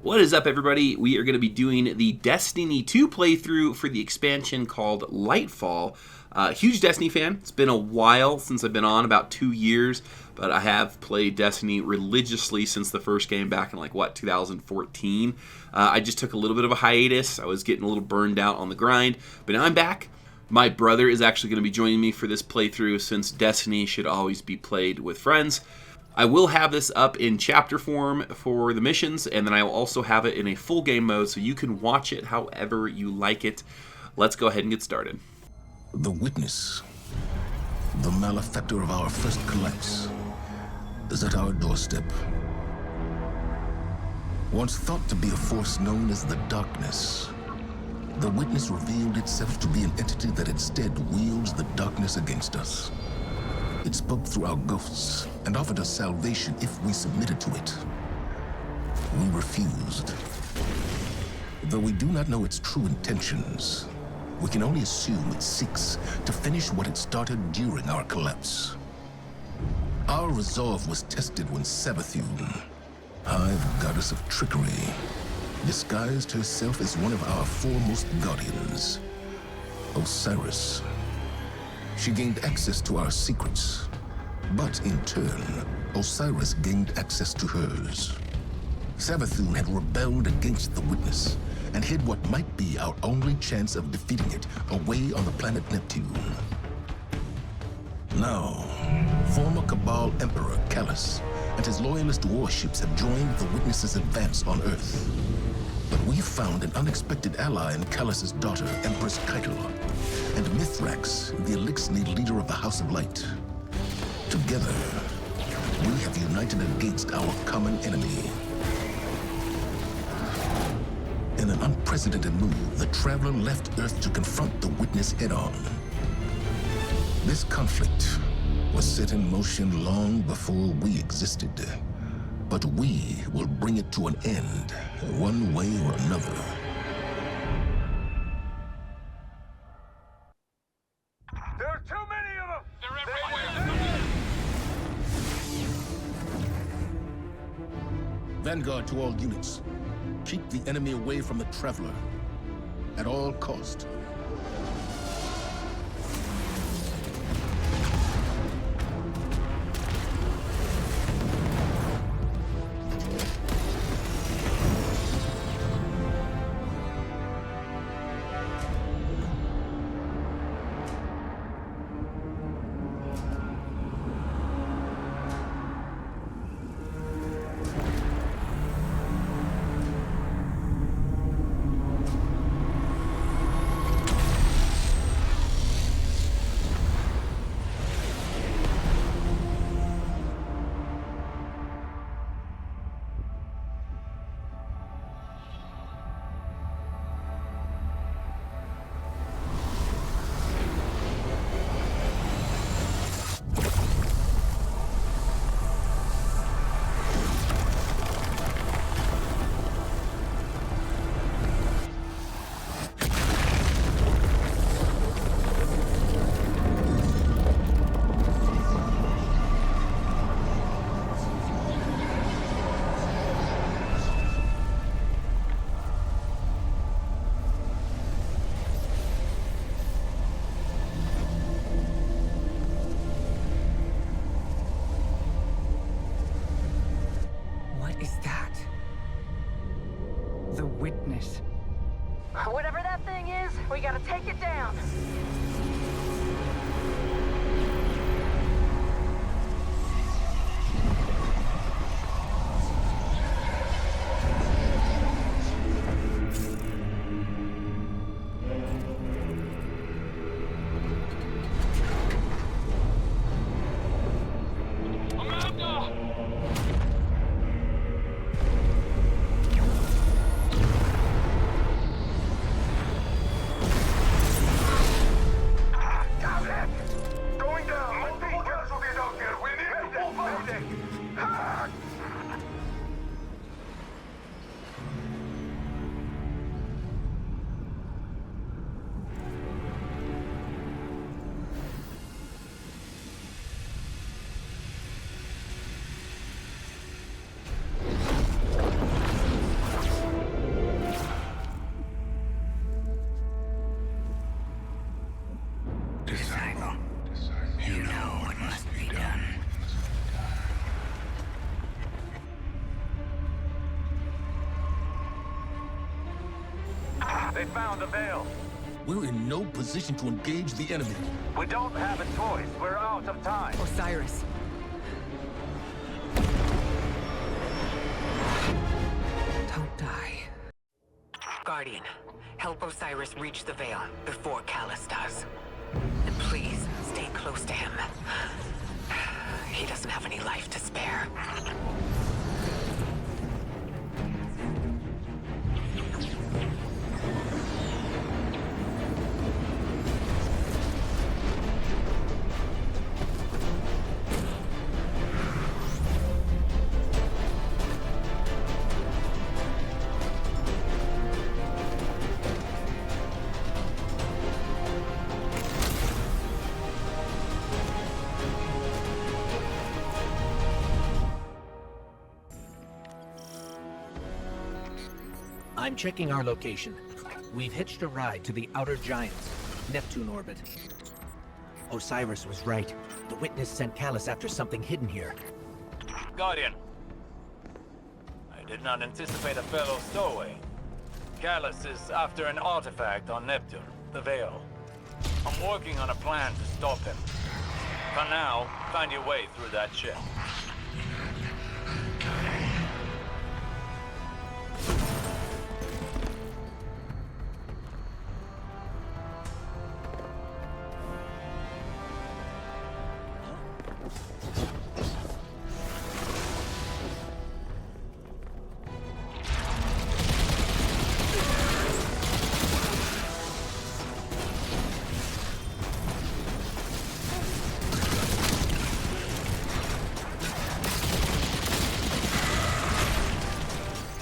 What is up, everybody? We are going to be doing the Destiny 2 playthrough for the expansion called Lightfall. Huge Destiny fan. It's been a while since I've been on, about 2 years, but I have played Destiny religiously since the first game back in 2014. I just took a little bit of a hiatus. I was getting a little burned out on the grind, but now I'm back. My brother is actually going to be joining me for this playthrough since Destiny should always be played with friends. I will have this up in chapter form for the missions, and then I will also have it in a full game mode so you can watch it however you like it. Let's go ahead and get started. The Witness, the malefactor of our first collapse, is at our doorstep. Once thought to be a force known as the Darkness, the Witness revealed itself to be an entity that instead wields the darkness against us. It spoke through our ghosts and offered us salvation if we submitted to it. We refused. Though we do not know its true intentions, we can only assume it seeks to finish what it started during our collapse. Our resolve was tested when Savathun, Hive Goddess of Trickery, disguised herself as one of our foremost guardians, Osiris. She gained access to our secrets, but in turn, Osiris gained access to hers. Savathun had rebelled against the Witness and hid what might be our only chance of defeating it away on the planet Neptune. Now, former Cabal Emperor Callus and his loyalist warships have joined the Witness's advance on Earth. But we found an unexpected ally in Callus's daughter, Empress Keitel, and Mithrax, the Elixni leader of the House of Light. Together, we have united against our common enemy. In an unprecedented move, the Traveler left Earth to confront the Witness head-on. This conflict was set in motion long before we existed, but we will bring it to an end, one way or another. There are too many of them! They're everywhere! Vanguard to all units. Keep the enemy away from the Traveler, at all cost. Witness. Whatever that thing is, we gotta take it down. They found the veil. We're in no position to engage the enemy. We don't have a choice. We're out of time. Osiris. Don't die. Guardian, help Osiris reach the veil before Callus does. And please, stay close to him. He doesn't have any life to spare. I'm checking our location. We've hitched a ride to the outer giants, Neptune orbit. Osiris was right. The witness sent Callus after something hidden here. Guardian. I did not anticipate a fellow stowaway. Callus is after an artifact on Neptune, the veil. I'm working on a plan to stop him. For now, find your way through that ship.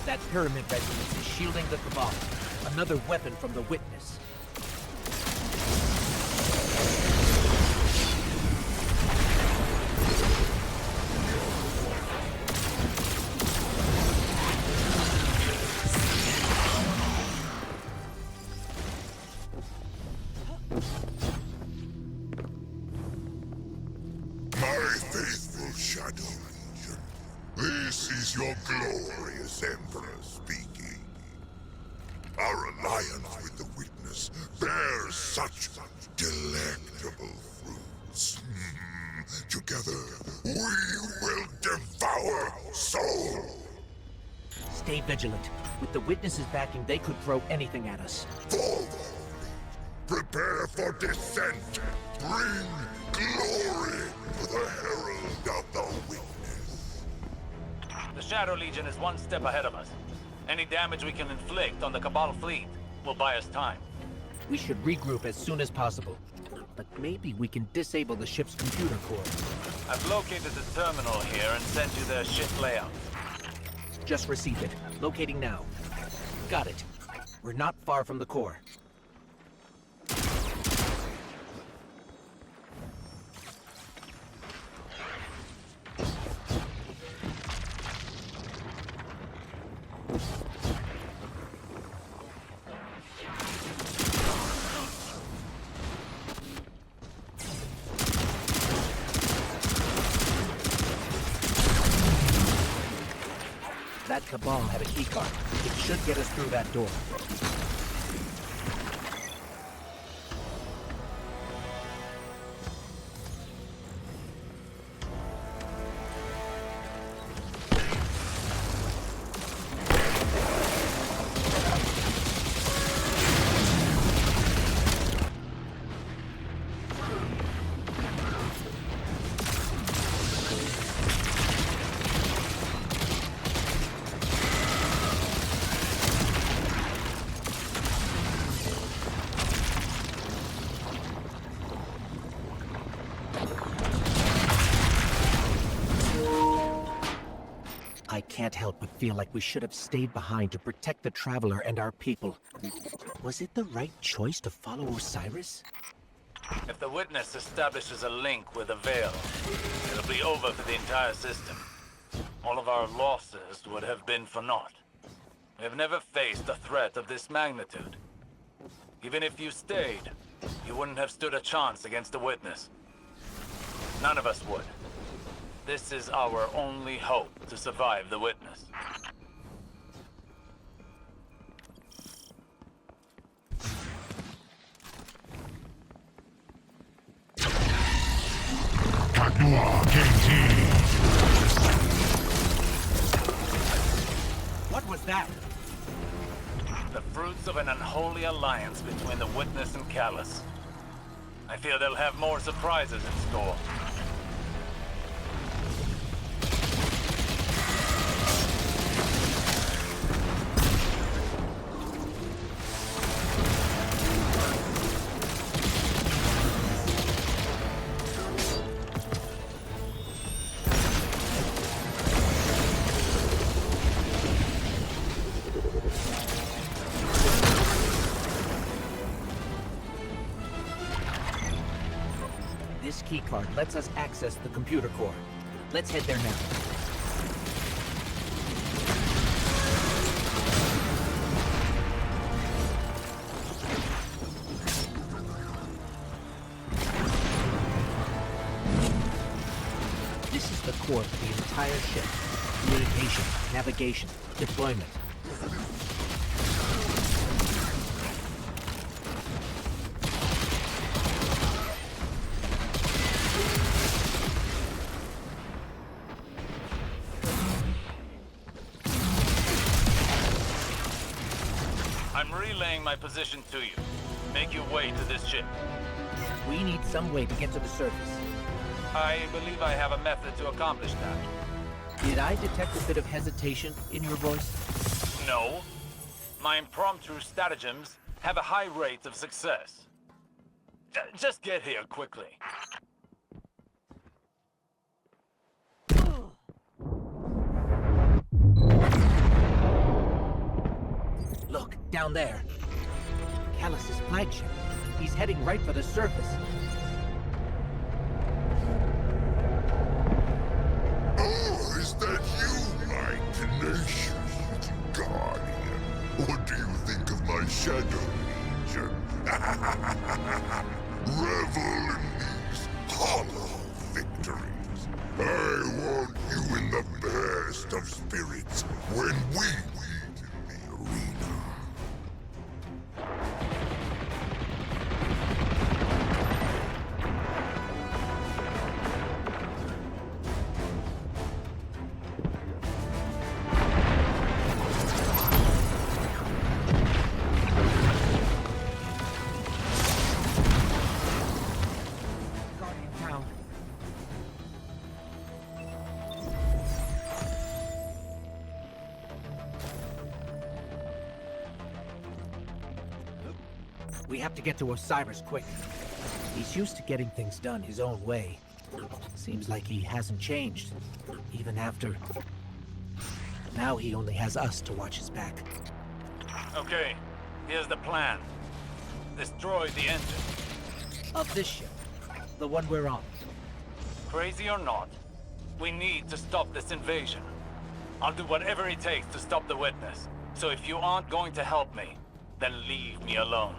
That pyramid resonance is shielding the Cabal. Another weapon from the witness. My faithful Shadow Legion, this is your glorious Emperor speaking. Our alliance with the Witness bears such delectable fruits. Together, we will devour soul. Stay vigilant. With the witness's backing, they could throw anything at us. Forward! Prepare for descent! Bring glory to the Herald of the Witness! The Shadow Legion is one step ahead of us. Any damage we can inflict on the Cabal fleet will buy us time. We should regroup as soon as possible. But maybe we can disable the ship's computer core. I've located the terminal here and sent you their ship layout. Just received it. Locating now. Got it. We're not far from the core. That Cabal had a keycard. It should get us through that door. I can't help but feel like we should have stayed behind to protect the Traveler and our people. Was it the right choice to follow Osiris? If the Witness establishes a link with the Veil, it'll be over for the entire system. All of our losses would have been for naught. We have never faced a threat of this magnitude. Even if you stayed, you wouldn't have stood a chance against the Witness. None of us would. This is our only hope to survive the Witness. was that? The fruits of an unholy alliance between the Witness and Callus. I fear they'll have more surprises in store. This keycard lets us access the computer core. Let's head there now. This is the core of the entire ship. Communication, navigation, deployment. I'm relaying my position to you. Make your way to this ship. We need some way to get to the surface. I believe I have a method to accomplish that. Did I detect a bit of hesitation in your voice? No. My impromptu stratagems have a high rate of success. Just get here quickly. Look, down there. Callus's flagship. He's heading right for the surface. Oh, is that you, my tenacious guardian? What do you think of my Shadow Legion? Revel in these hollow victories. I want you in the best of spirits when we meet in the arena. Guardian down. We have to get to Osiris quick. He's used to getting things done his own way. Seems like he hasn't changed, even after... Now he only has us to watch his back. Okay, here's the plan. Destroy the engine. Of this ship, the one we're on. Crazy or not, we need to stop this invasion. I'll do whatever it takes to stop the Witness. So if you aren't going to help me, then leave me alone.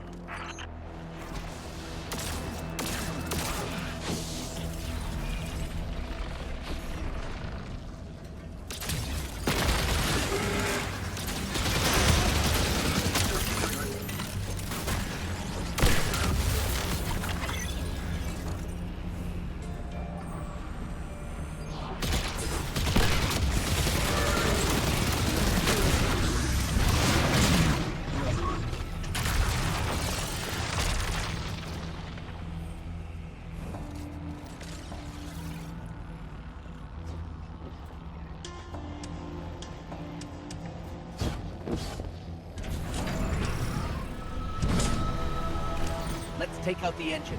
Let's take out the engine.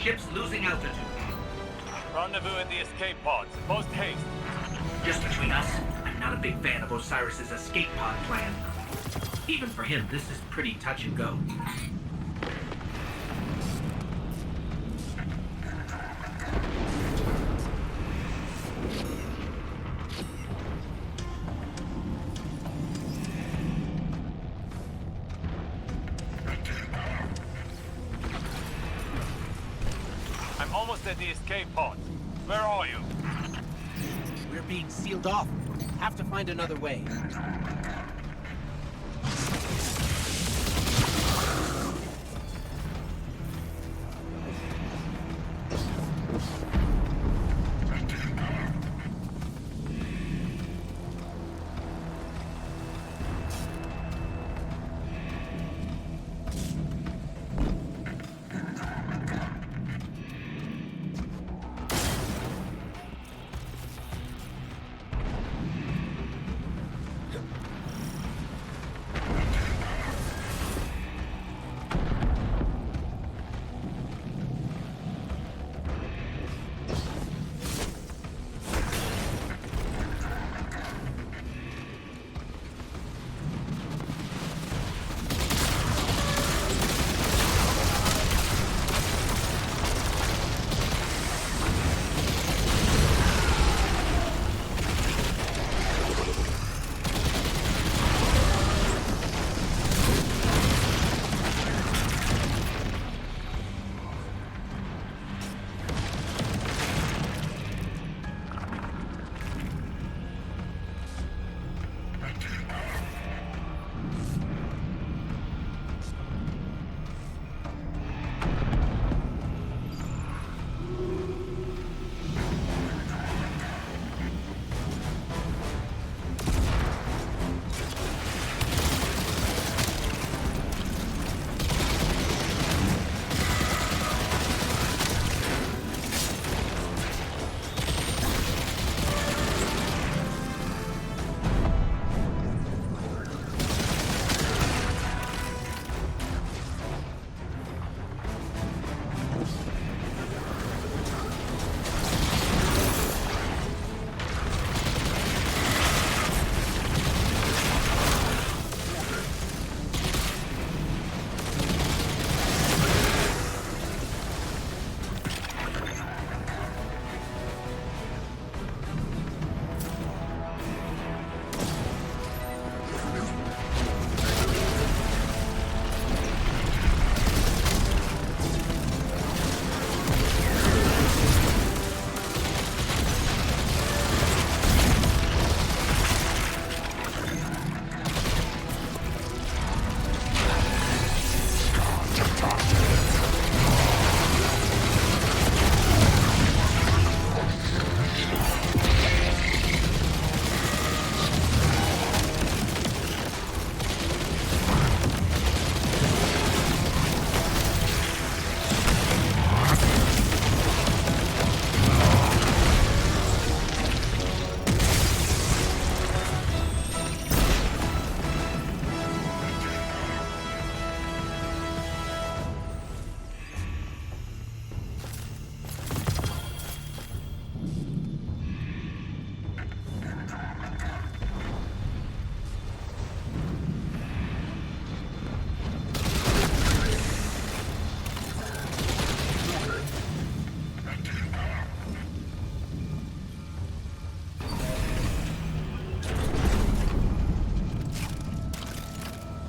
ship's losing altitude. Rendezvous at the escape pods. Post haste. Just between us, I'm not a big fan of Osiris's escape pod plan. Even for him, this is pretty touch and go. I'm almost at the escape pods. Where are you? We're being sealed off. Have to find another way.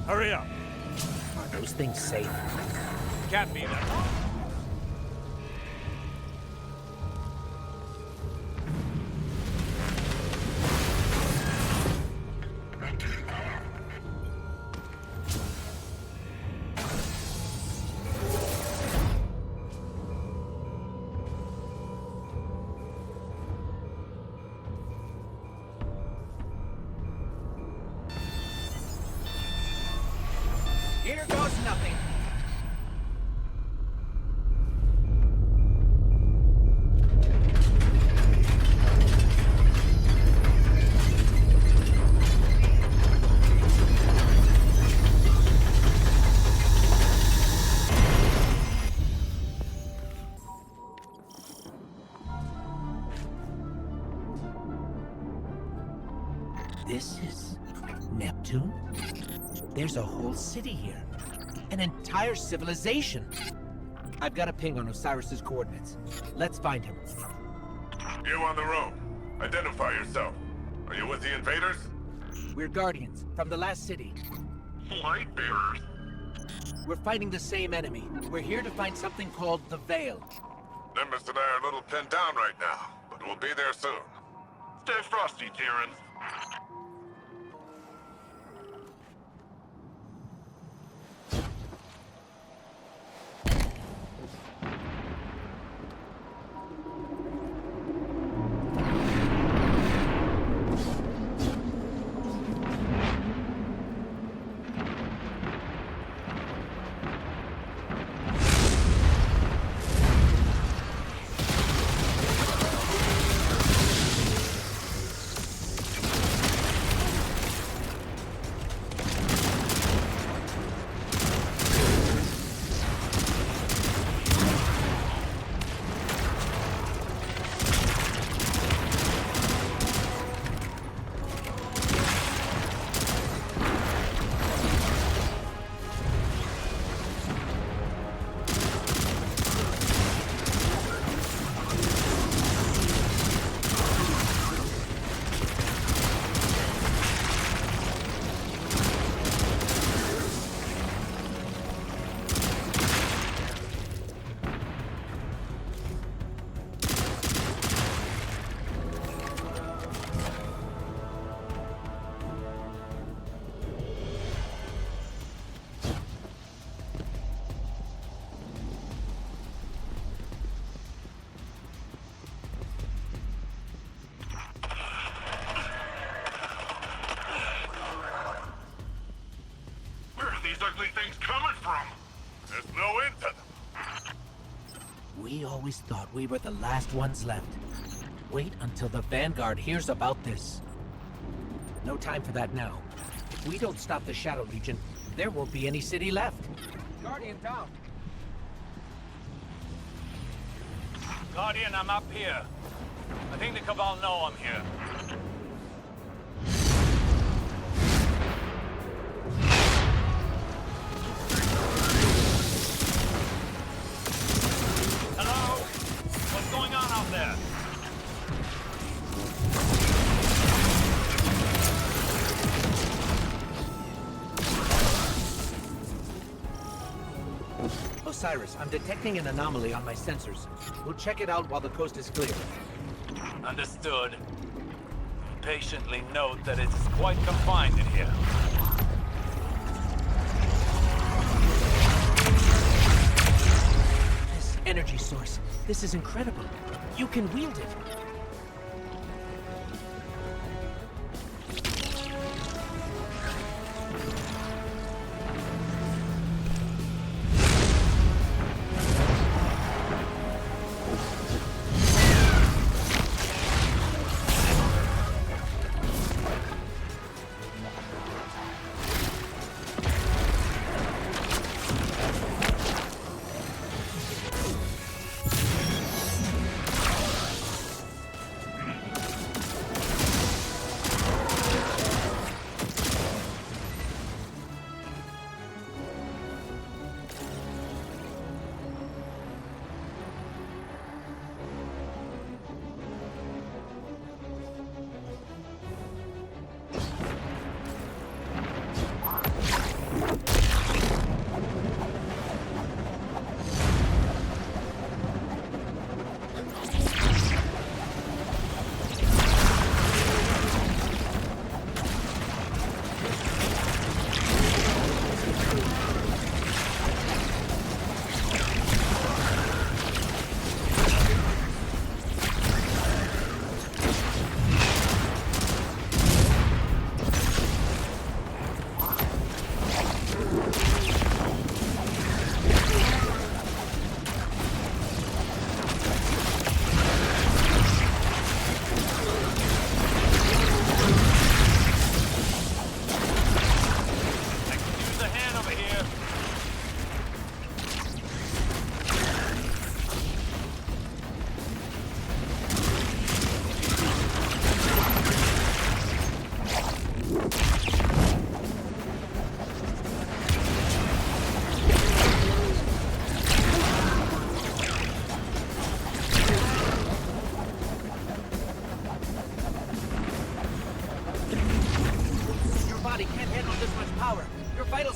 Hurry up. Are those things safe? Can't be that. Here goes nothing. This is Neptune? There's a whole city here. An entire civilization. I've got a ping on Osiris's coordinates. Let's find him. You on the road. Identify yourself. Are you with the invaders? We're Guardians, from the last city. Light bearers. We're fighting the same enemy. We're here to find something called the Veil. Nimbus and I are a little pinned down right now, but we'll be there soon. Stay frosty, Tyrant. These ugly things coming from? There's no end to them. We always thought we were the last ones left. Wait until the Vanguard hears about this. No time for that now. If we don't stop the Shadow Legion, there won't be any city left. Guardian down. Guardian, I'm up here. I think the Cabal know I'm here. Hello? What's going on out there? Osiris, I'm detecting an anomaly on my sensors. We'll check it out while the coast is clear. Understood. Patiently note that it is quite confined in here. This energy source, this is incredible. You can wield it.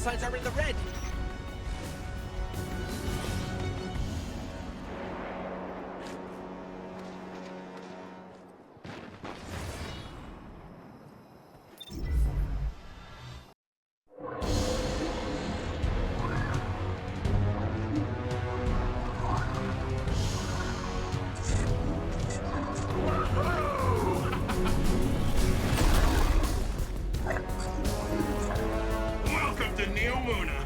signs are in the red. Welcome to Neomuna.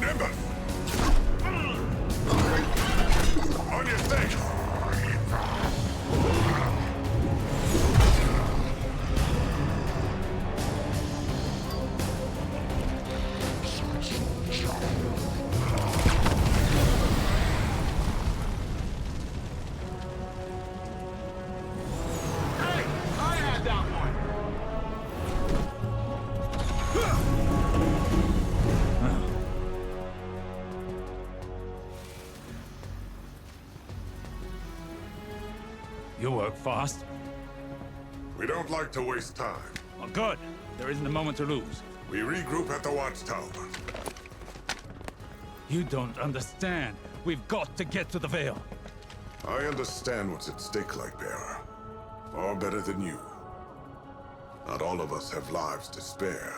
Nimbus! On your stage! Hey, I had that one. You work fast. We don't like to waste time. Oh, good. There isn't a moment to lose. We regroup at the watchtower. You don't understand. We've got to get to the Veil. I understand what's at stake, Lightbearer. Far better than you. Not all of us have lives to spare.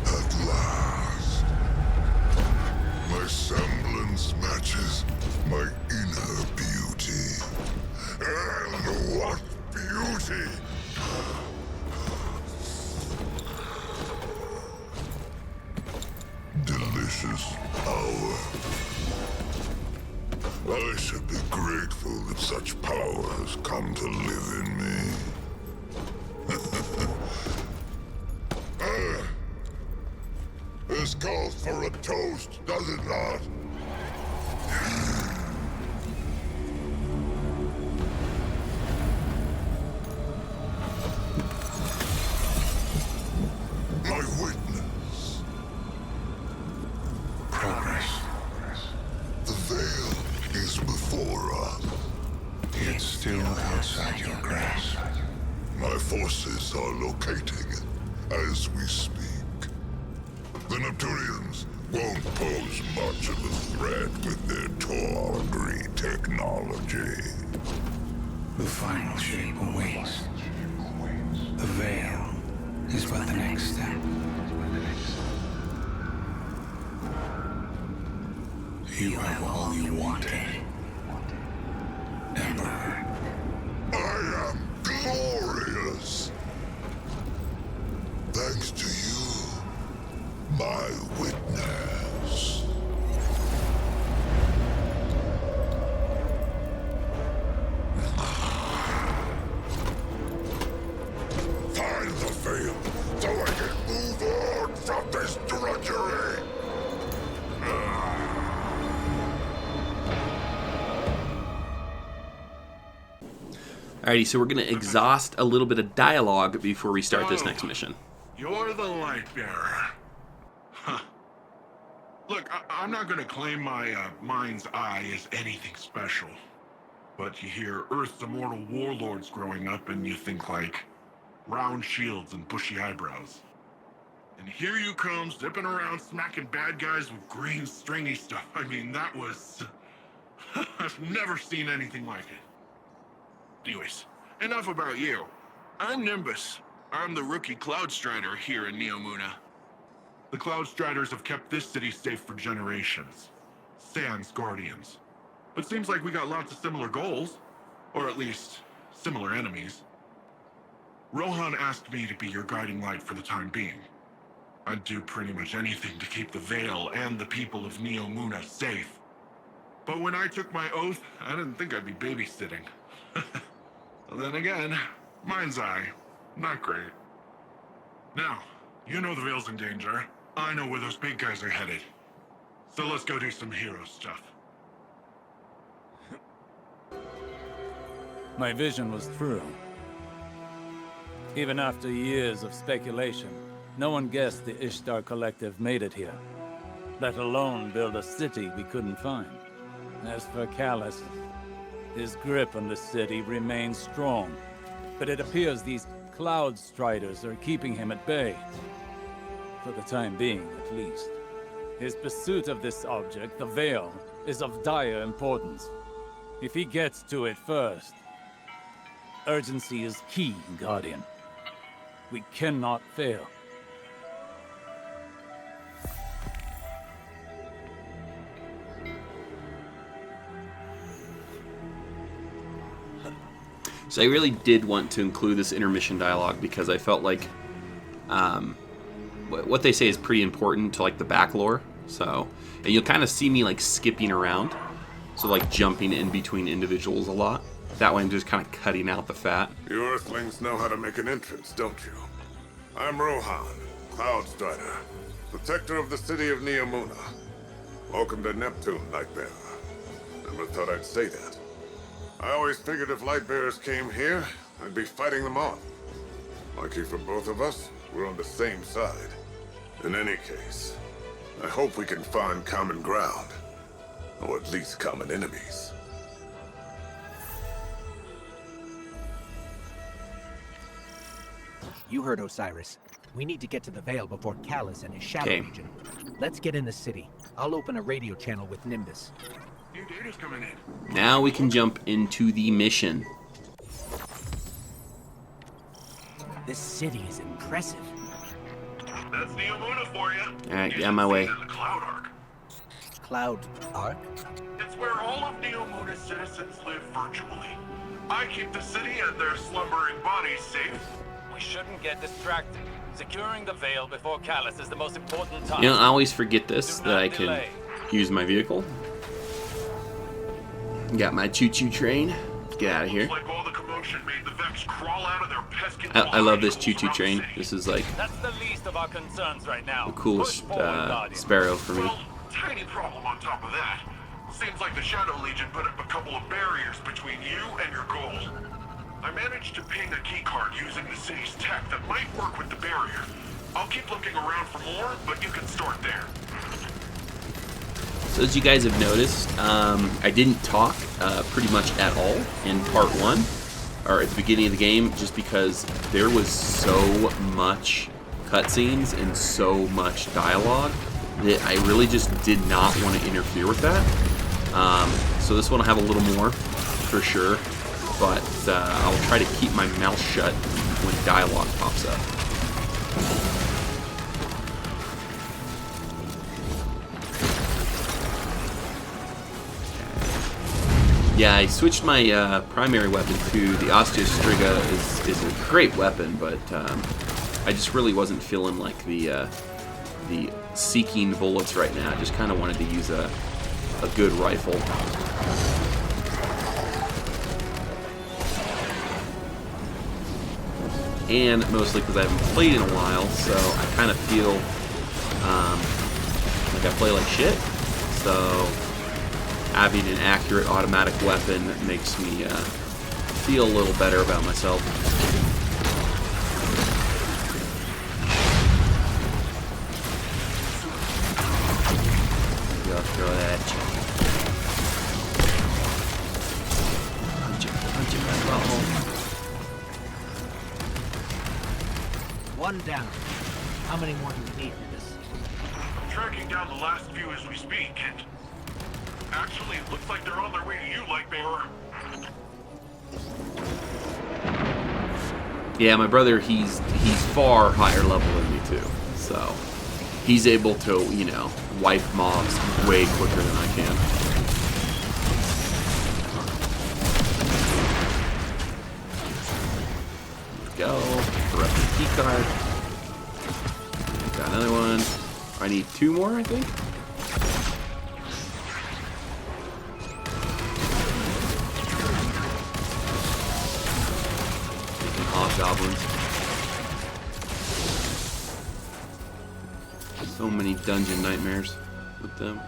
At last. My semblance matches my inner beauty. And what beauty! Delicious power. I should be grateful that such power has come to live in me. This calls for a toast, does it not? My witness. Progress. The veil is before us. Yet still outside your grasp. My forces are locating it as we speak. The Neptunians won't pose much of a threat with their tawdry technology. The final shape awaits. The veil is but the next step. You have all you wanted, Emperor. I am glorious. Thanks to you, my witness. Find the veil so I can move on from this drudgery. Alrighty, so we're going to exhaust a little bit of dialogue before we start this next mission. You're the Lightbearer. Huh. Look, I'm not gonna claim my mind's eye is anything special. But you hear Earth's immortal warlords growing up and you think like round shields and bushy eyebrows. And here you come, zipping around smacking bad guys with green stringy stuff. I mean, that was... I've never seen anything like it. Anyways, enough about you. I'm Nimbus. I'm the rookie Cloud Strider here in Neomuna. The Cloud Striders have kept this city safe for generations. Sans guardians. But seems like we got lots of similar goals. Or at least, similar enemies. Rohan asked me to be your guiding light for the time being. I'd do pretty much anything to keep the Veil and the people of Neomuna safe. But when I took my oath, I didn't think I'd be babysitting. Well, then again, mind's eye, not great. Now, you know the Veil's in danger. I know where those big guys are headed. So let's go do some hero stuff. My vision was true. Even after years of speculation, no one guessed the Ishtar Collective made it here, let alone build a city we couldn't find. As for Callus, his grip on the city remains strong, but it appears these Cloud Striders are keeping him at bay. For the time being, at least. His pursuit of this object, the Veil, is of dire importance. If he gets to it first, urgency is key, Guardian. We cannot fail. So I really did want to include this intermission dialogue because I felt like what they say is pretty important to like the back lore. So, and you'll kind of see me like skipping around, so like jumping in between individuals a lot. That way I'm just kind of cutting out the fat. You Earthlings know how to make an entrance, don't you? I'm Rohan, Cloud Strider, protector of the city of Neomuna. Welcome to Neptune, Lightbearer. Never thought I'd say that. I always figured if Lightbearers came here, I'd be fighting them off. Lucky for both of us, we're on the same side. In any case, I hope we can find common ground. Or at least common enemies. You heard Osiris. We need to get to the Veil before Callus and his Shadow Legion. Let's get in the city. I'll open a radio channel with Nimbus. New data's coming in. Now we can jump into the mission. This city is impressive. That's Neomuna for you. Alright, get on my way. The Cloud Ark. Cloud Ark? It's where all of Neomuna's citizens live virtually. I keep the city and their slumbering bodies safe. We shouldn't get distracted. Securing the Veil before Callus is the most important task. You know, I always forget this, Do that not I can delay. use my vehicle. Got my choo-choo train. Let's get out of here. Like all the commotion made the Vex crawl out of their pesky I love this modules choo-choo around train. the city. This is like That's the least of our concerns right now. the coolest Push forward, Guardian. sparrow for me. Well, tiny problem on top of that. Seems like the Shadow Legion put up a couple of barriers between you and your goal. I managed to ping a keycard using the city's tech that might work with the barrier. I'll keep looking around for more, but you can start there. So as you guys have noticed, I didn't talk pretty much at all in part 1, or at the beginning of the game, just because there was so much cutscenes and so much dialogue that I really just did not want to interfere with that. So this one will have a little more, for sure, but I'll try to keep my mouth shut when dialogue pops up. Yeah, I switched my primary weapon to the Ostia Striga. Is a great weapon, but I just really wasn't feeling like the seeking bullets right now. I just kind of wanted to use a good rifle. And mostly because I haven't played in a while, so I kind of feel like I play like shit. So having an accurate automatic weapon makes me feel a little better about myself. Maybe I'll throw that at you. Punch him right butthole. One down. How many more do we need for this? I'm tracking down the last few as we speak, and actually, it looks like they're on their way to you, Lightbearer. Yeah, my brother, he's far higher level than me too, so he's able to, you know, wipe mobs way quicker than I can. Let's go. corrupted key card. Got another one. I need 2 more, I think. Making hobgoblins. So many dungeon nightmares with them.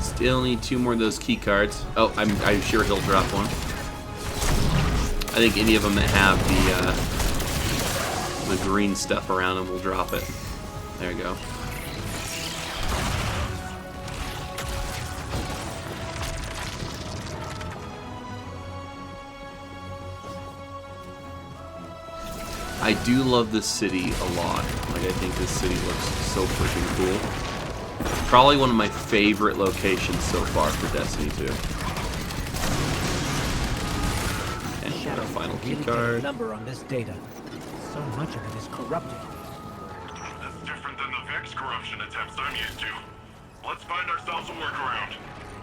Still need 2 more of those key cards. Oh, I'm sure he'll drop one. I think any of them that have the green stuff around them will drop it. There you go. I do love this city a lot. Like, I think this city looks so freaking cool. Probably one of my favorite locations so far for Destiny 2. And Shadow our final key really card. get a number on this data. So much of it is corrupted. That's different than the Vex corruption attempts I'm used to. Let's find ourselves a workaround.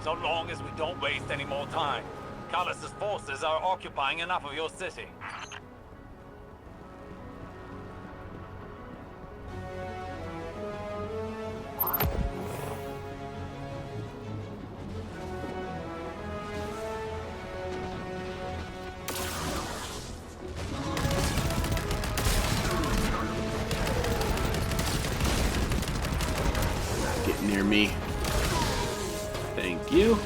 So long as we don't waste any more time. Callus's forces are occupying enough of your city. Get near me. Thank you.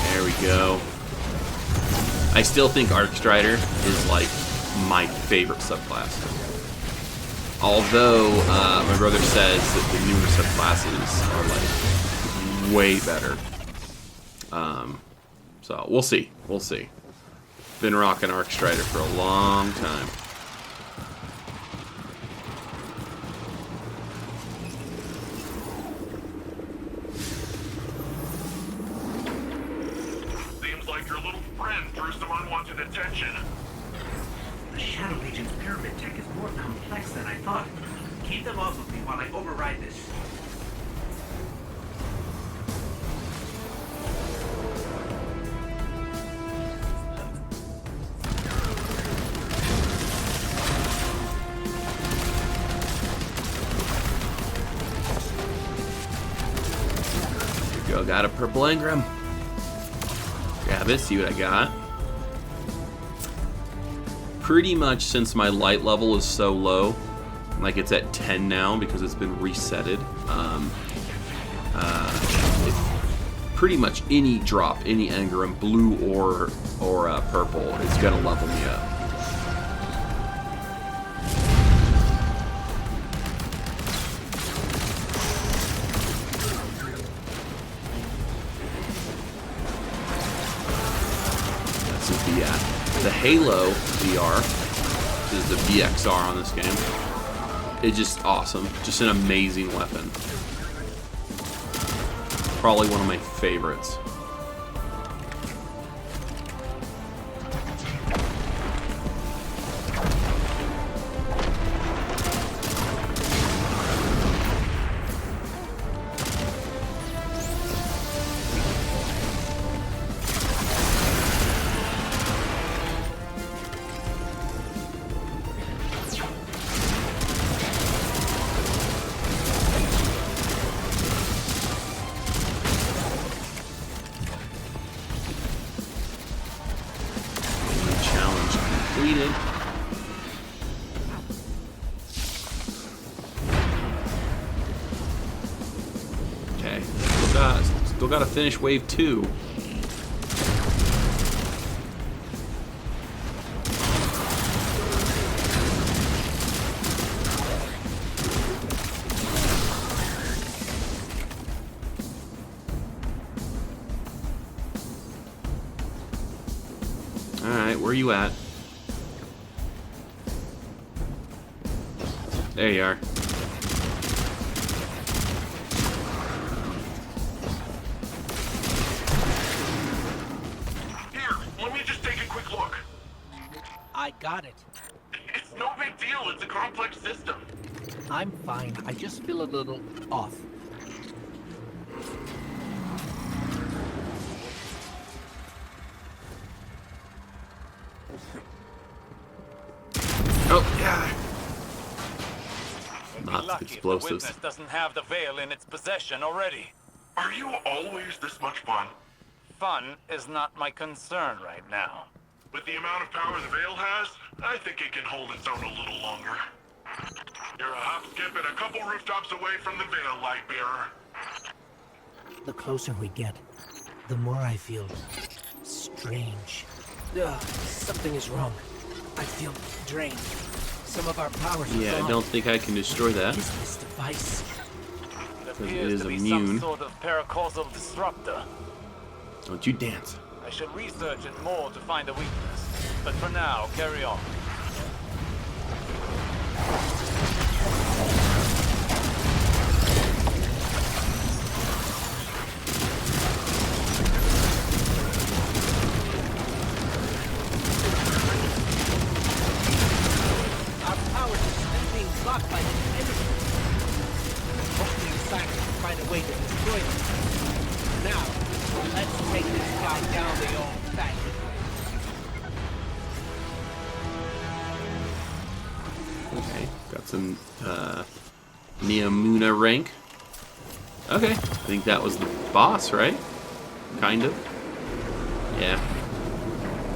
There we go. I still think Arcstrider is like my favorite subclass. Although my brother says that the newer subclasses are like way better. So we'll see. We'll see. Been rocking Arcstrider for a long time. Seems like your little friend drew some unwanted attention. The Shadow Legion's pyramid tech is more complex than I thought. Keep them off of me while I override this. Here we go. Got a purple engram. Grab it. See what I got. Pretty much since my light level is so low, like it's at 10 now because it's been resetted. Pretty much any drop, any engram, blue or purple, is gonna level me up. This is the Halo VR. This is the VXR on this game. It's just awesome. Just an amazing weapon. Probably one of my favorites. Still got to finish wave 2. Alright, where are you at? There you are. Here, let me just take a quick look. I got it. It's no big deal. It's a complex system. I'm fine. I just feel a little off. Oh, yeah. We'd be Not lucky if the explosives. witness doesn't have the veil in its possession already. Are you always this much fun? Fun is not my concern right now. With the amount of power the Veil has, I think it can hold its own a little longer. You're a hop, skip, and a couple rooftops away from the Veil, Lightbearer. The closer we get, the more I feel strange. Something is wrong. I feel drained. Some of our powers are Yeah, gone. I don't think I can destroy that. What is this device? It Because it appears is to be immune. some sort of paracausal disruptor. Don't you dance. I should research it more to find a weakness. But for now, carry on. Our powers are still being blocked by this energy. Hopefully Osiris can find a way to destroy them. Now, let's take this guy down the old-fashioned way. Okay, got some Neomuna rank. Okay, I think that was the boss, right? Kind of. Yeah.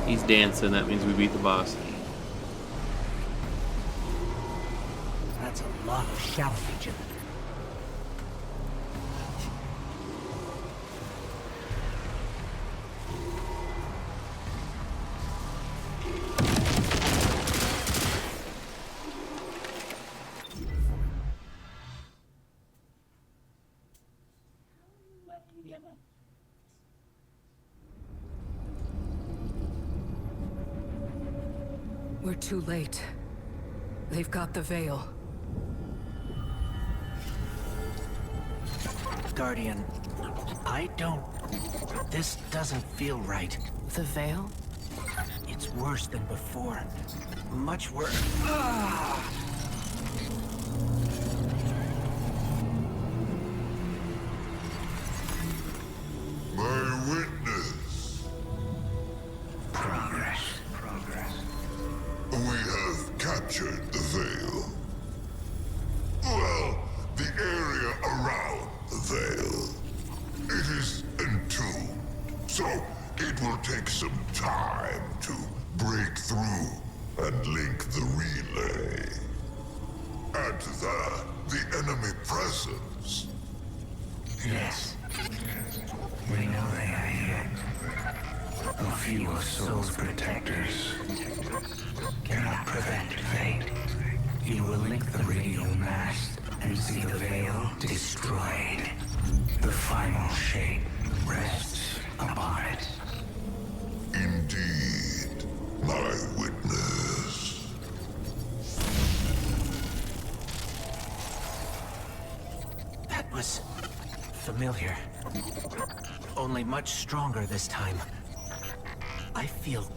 He's dancing, that means we beat the boss. That's a lot of Shadow Legion. We're too late. They've got the veil. Guardian, I don't... This doesn't feel right. The veil? It's worse than before. Much worse. My witness. Progress. We have captured the Veil. Well, the area around the Veil. It is entombed, so it will take some time to break through and link the relay. Add to that the enemy presence. Yes. We know they are here. A few of Soul's protectors cannot prevent fate. You will link the radio mast and see the Veil destroyed. The final shape rests upon it. Indeed, my witness. That was familiar. Only much stronger this time. I feel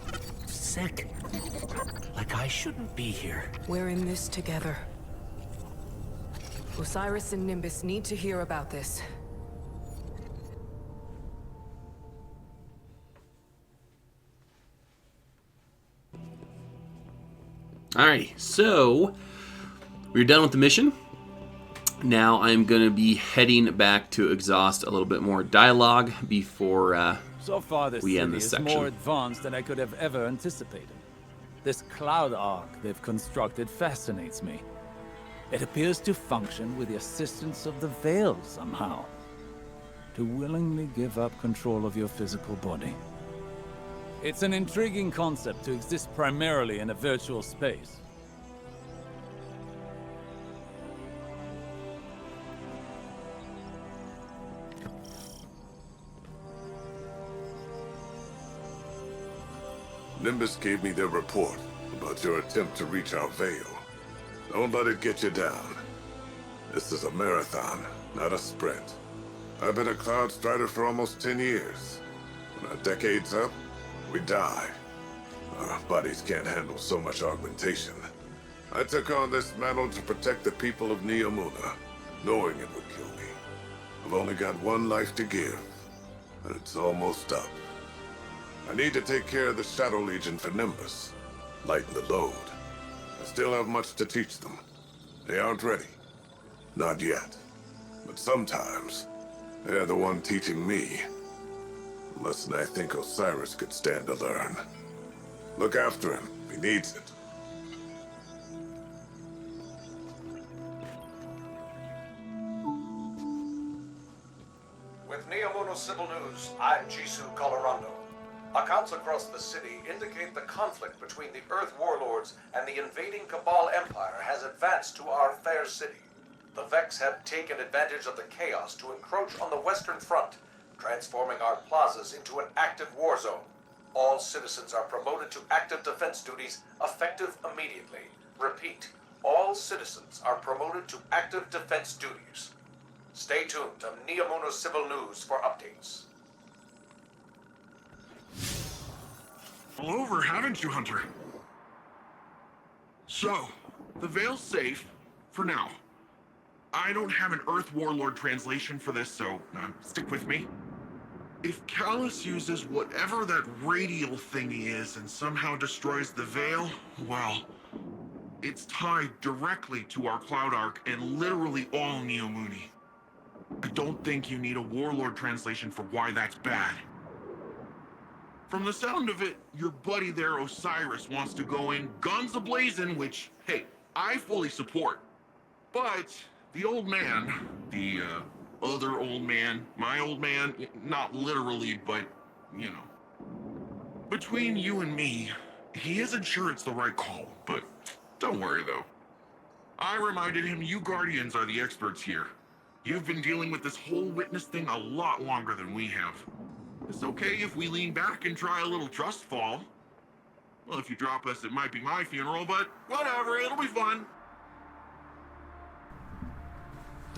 sick. Like I shouldn't be here. We're in this together. Osiris and Nimbus need to hear about this. Alrighty, so we're done with the mission. Now I'm going to be heading back to exhaust a little bit more dialogue before So far, this we city end this is section. more advanced than I could have ever anticipated. This cloud arc they've constructed fascinates me. It appears to function with the assistance of the Veil somehow. to willingly give up control of your physical body. It's an intriguing concept to exist primarily in a virtual space. Nimbus gave me their report about your attempt to reach our veil. Don't let it get you down. This is a marathon, not a sprint. I've been a Cloud Strider for almost 10 years. When our decade's up, we die. Our bodies can't handle so much augmentation. I took on this mantle to protect the people of Neomuna, knowing it would kill me. I've only got one life to give, and it's almost up. I need to take care of the Shadow Legion for Nimbus, lighten the load. I still have much to teach them. They aren't ready. Not yet. But sometimes, they're the one teaching me. A lesson I think Osiris could stand to learn. Look after him. He needs it. With Neomuna Civil News, I'm Jisoo Colorando. Accounts across the city indicate the conflict between the Earth Warlords and the invading Cabal Empire has advanced to our fair city. The Vex have taken advantage of the chaos to encroach on the Western Front, transforming our plazas into an active war zone. All citizens are promoted to active defense duties, effective immediately. Repeat, all citizens are promoted to active defense duties. Stay tuned to Neomuna Civil News for updates. All over, haven't you, Hunter? So, the Veil's safe, for now. I don't have an Earth Warlord translation for this, so stick with me. If Callus uses whatever that radial thingy is and somehow destroys the Veil, well, it's tied directly to our Cloud Arc and literally all Neomuni. I don't think you need a Warlord translation for why that's bad. From the sound of it, your buddy there, Osiris, wants to go in guns a-blazing, which, hey, I fully support. But the old man, the other old man, my old man, not literally, but, you know. Between you and me, he isn't sure it's the right call, but don't worry, though. I reminded him you Guardians are the experts here. You've been dealing with this whole witness thing a lot longer than we have. It's okay if we lean back and try a little trust fall. Well, if you drop us, it might be my funeral, but whatever, it'll be fun.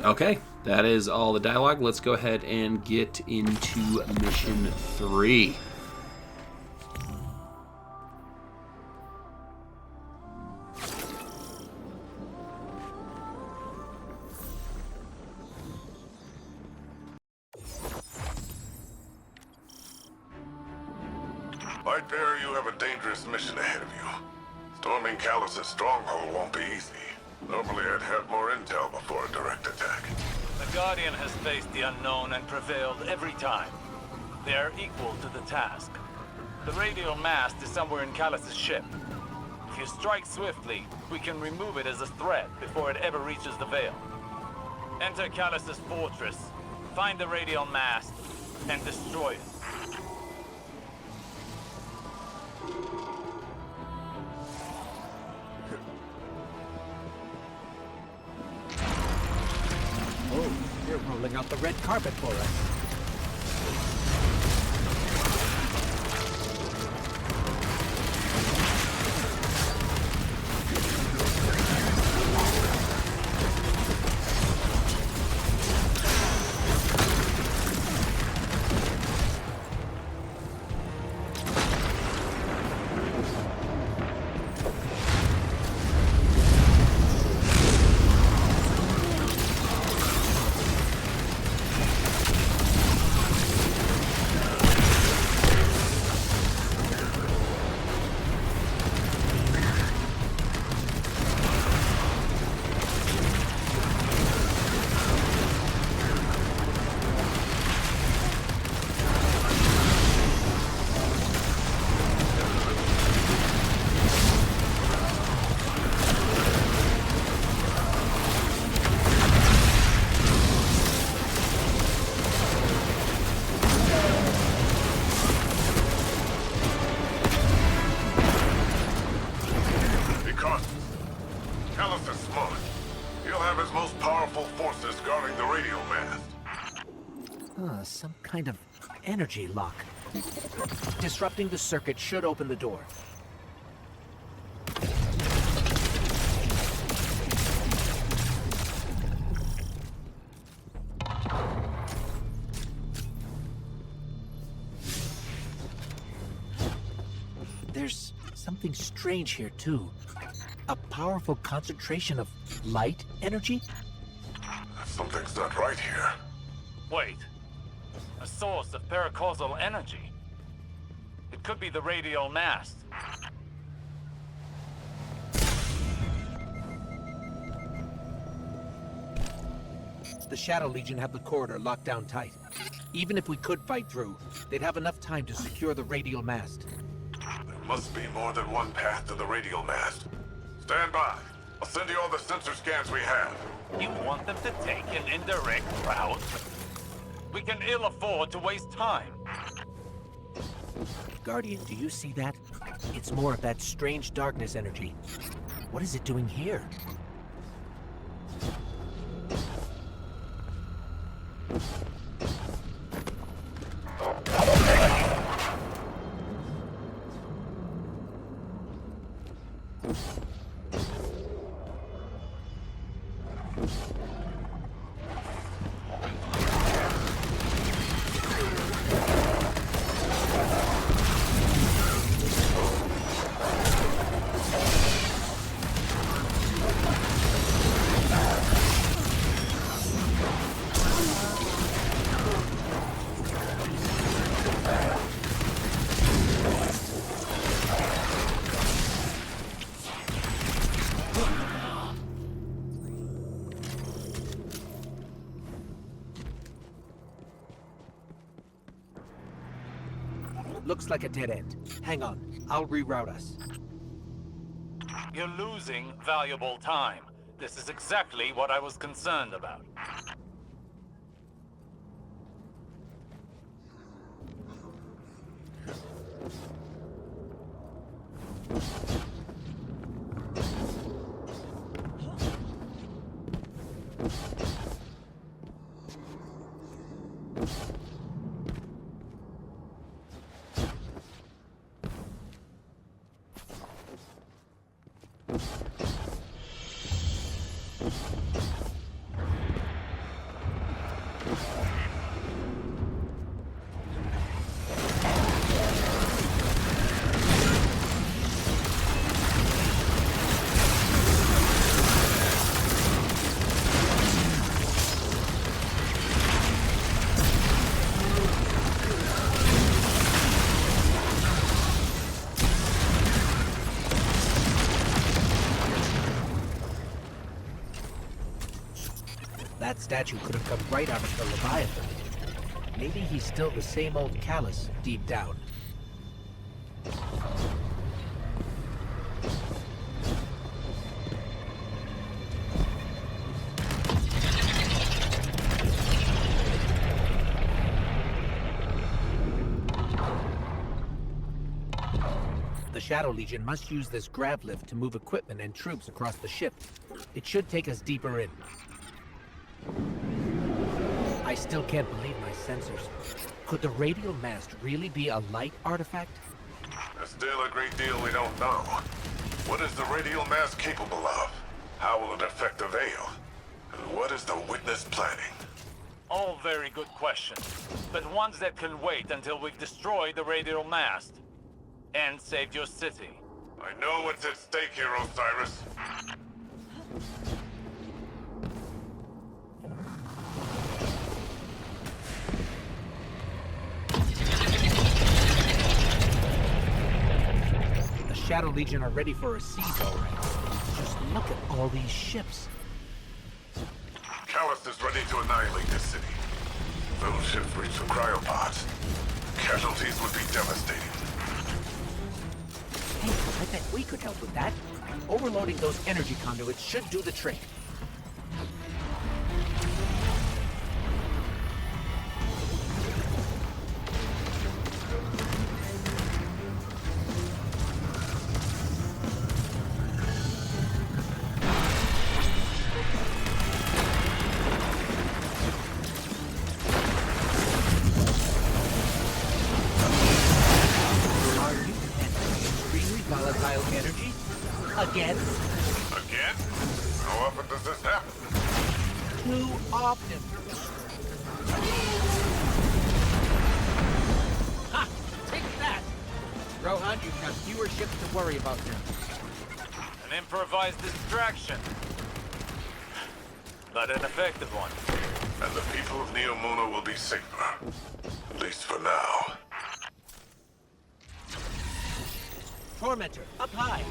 Okay, that is all the dialogue. Let's go ahead and get into mission 3. Lightbearer, you have a dangerous mission ahead of you. Storming Callus's stronghold won't be easy. Normally I'd have more intel before a direct attack. The Guardian has faced the unknown and prevailed every time. They are equal to the task. The radial mast is somewhere in Callus's ship. If you strike swiftly, we can remove it as a threat before it ever reaches the Veil. Enter Callus's fortress, find the radial mast, and destroy it. Oh, they're rolling out the red carpet for us. Some kind of energy lock. Disrupting the circuit should open the door. There's something strange here, too. A powerful concentration of light energy? Something's not right here. Wait. A source of paracausal energy. It could be the radial mast. The Shadow Legion have the corridor locked down tight. Even if we could fight through, they'd have enough time to secure the radial mast. There must be more than one path to the radial mast. Stand by. I'll send you all the sensor scans we have. You want them to take an indirect route? We can ill afford to waste time. Guardian, do you see that? It's more of that strange darkness energy. What is it doing here? Looks like a dead end. Hang on, I'll reroute us. You're losing valuable time. This is exactly what I was concerned about. That statue could have come right out of the Leviathan. Maybe he's still the same old Callus deep down. The Shadow Legion must use this grav lift to move equipment and troops across the ship. It should take us deeper in. I still can't believe my sensors. Could the radial mast really be a light artifact? There's still a great deal we don't know. What is the radial mast capable of? How will it affect the Veil? And what is the Witness planning? All very good questions, but ones that can wait until we've destroyed the radial mast and saved your city. I know what's at stake here, Osiris. The Shadow Legion are ready for a siege already. Just look at all these ships. Callus is ready to annihilate this city. Those ships reach the cryopods. Casualties would be devastating. Hey, I bet we could help with that. Overloading those energy conduits should do the trick. Again? Again? How often does this happen? Too often. Ha! Take that! Rohan, you've got fewer ships to worry about now. An improvised distraction. But an effective one. And the people of Neomuna will be safer. At least for now. Tormentor, up high!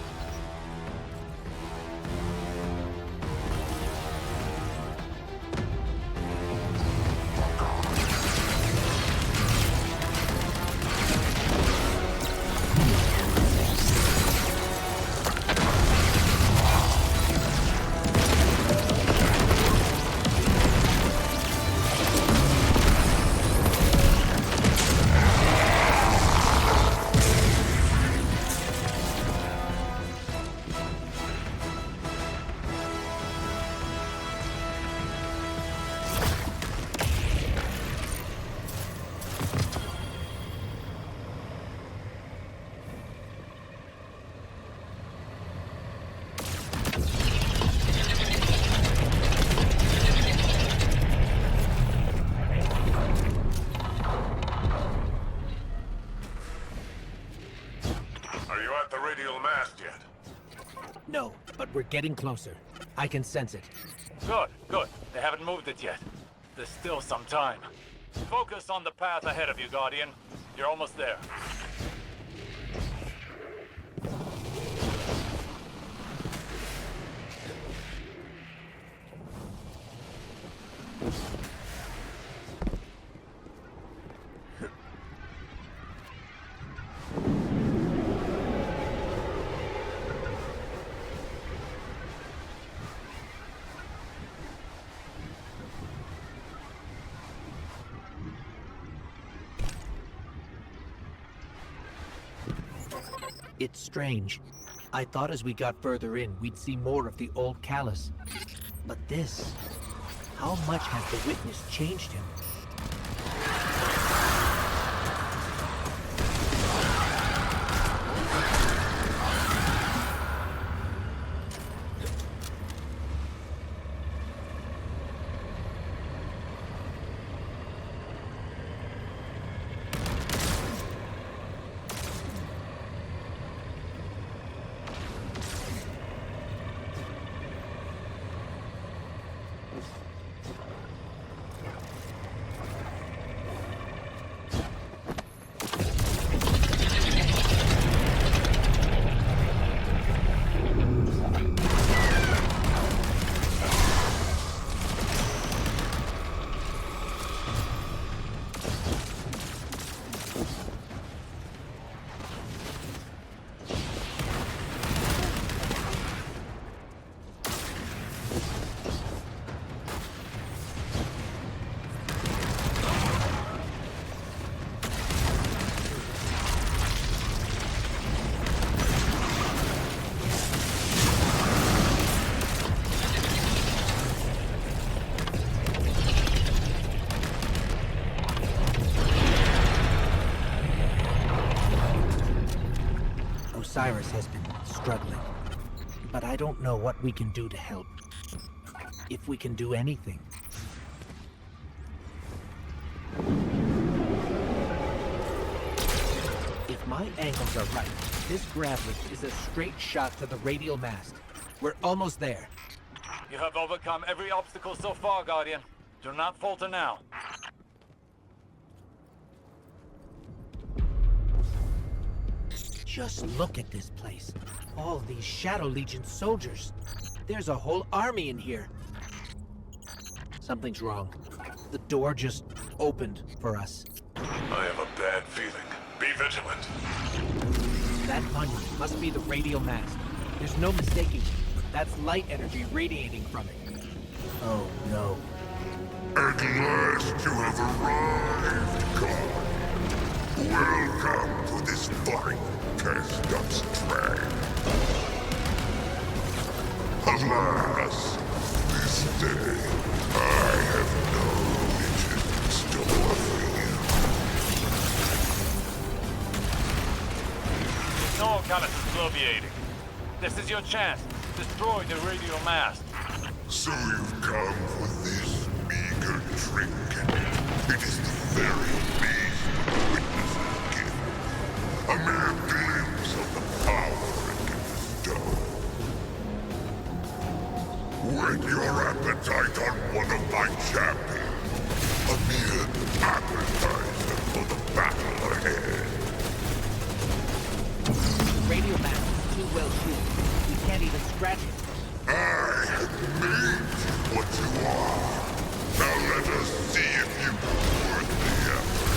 Are you at the radial mast yet? No, but we're getting closer. I can sense it. Good, good. They haven't moved it yet. There's still some time. Focus on the path ahead of you, Guardian. You're almost there. It's strange. I thought as we got further in, we'd see more of the old Callus. But this... How much has the Witness changed him? Osiris has been struggling, but I don't know what we can do to help. If we can do anything. If my angles are right, this grab lift is a straight shot to the radial mast. We're almost there. You have overcome every obstacle so far, Guardian. Do not falter now. Just look at this place. All these Shadow Legion soldiers. There's a whole army in here. Something's wrong. The door just opened for us. I have a bad feeling. Be vigilant. That monument must be the radial mast. There's no mistaking it. That's light energy radiating from it. Oh no. At last you have arrived, God. Welcome to this fine cast of Strand. Alas, this day I have no vision in store for you. No, Callus is bloviating. This is your chance. Destroy the radio mast. So you've come for this meager trinket. It is the very least the witness's gift. A mere glimpse of the power it can bestow. Whet your appetite on one of my champions. A mere appetizer for the battle ahead. Radio mast is too well shielded. We can't even scratch it. I have made you what you are. Now let us see if you are worth the effort.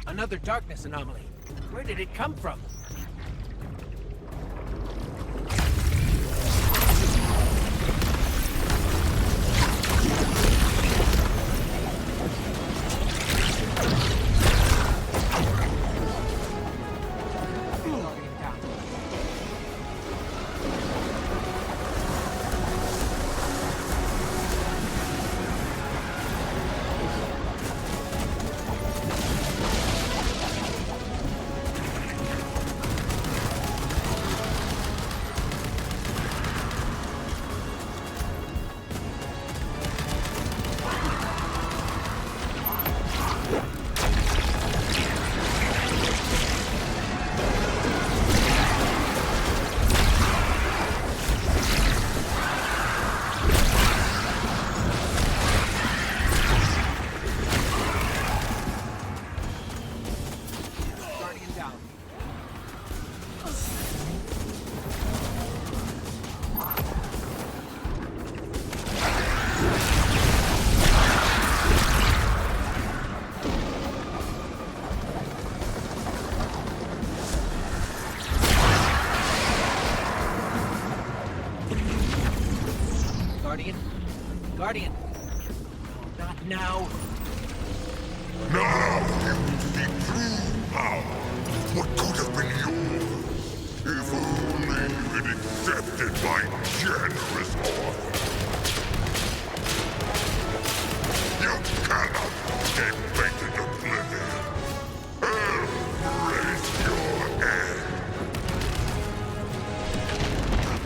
Another darkness anomaly. Where did it come from? Guardian. Not now. Now you see true power. What could have been yours? If only you had accepted my generous offer. You cannot escape fate in oblivion. Embrace your end.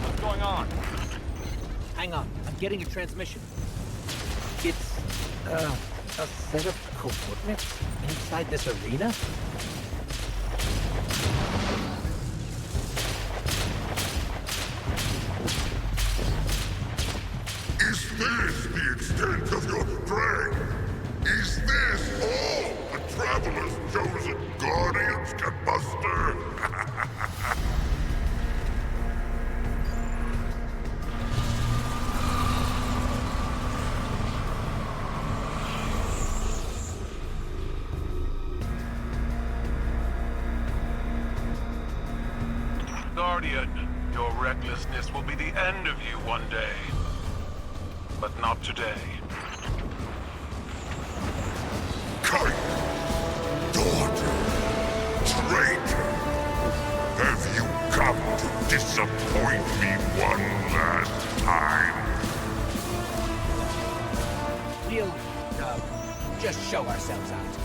What's going on? Hang on. I'm getting a transmission. It's, a set of coordinates inside this arena? Is this the extent of your strength? Is this all the Traveler's chosen Guardians can muster? Guardian, your recklessness will be the end of you one day. But not today. Kite! Daughter! Traitor! Have you come to disappoint me one last time? We'll, just show ourselves out.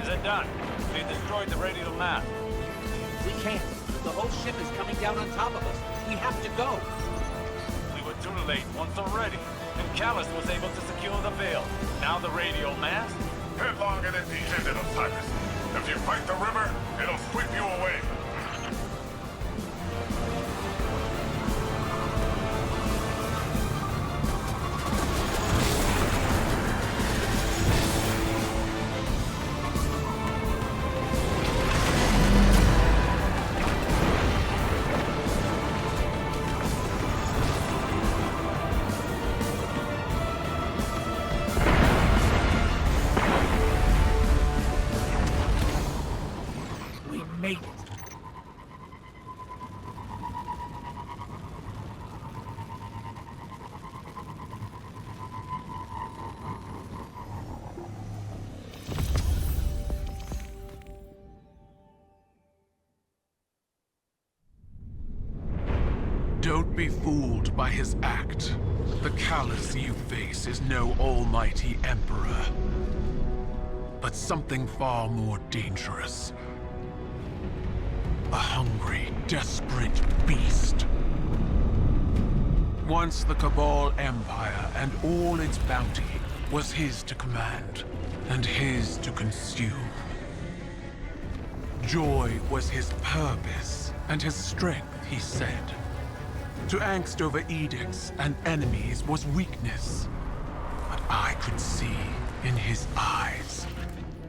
Is it done? We destroyed the radial mast. We can't. The whole ship is coming down on top of us. We have to go. We were too late once already, and Callus was able to secure the veil. Now the radial mast? Headlong and empty-handed, Osiris. If you fight the river, it'll sweep you away. Made it. Don't be fooled by his act. The Callus you face is no almighty emperor, but something far more dangerous. A hungry, desperate beast. Once the Cabal Empire and all its bounty was his to command, and his to consume. Joy was his purpose, and his strength, he said. To angst over edicts and enemies was weakness. But I could see in his eyes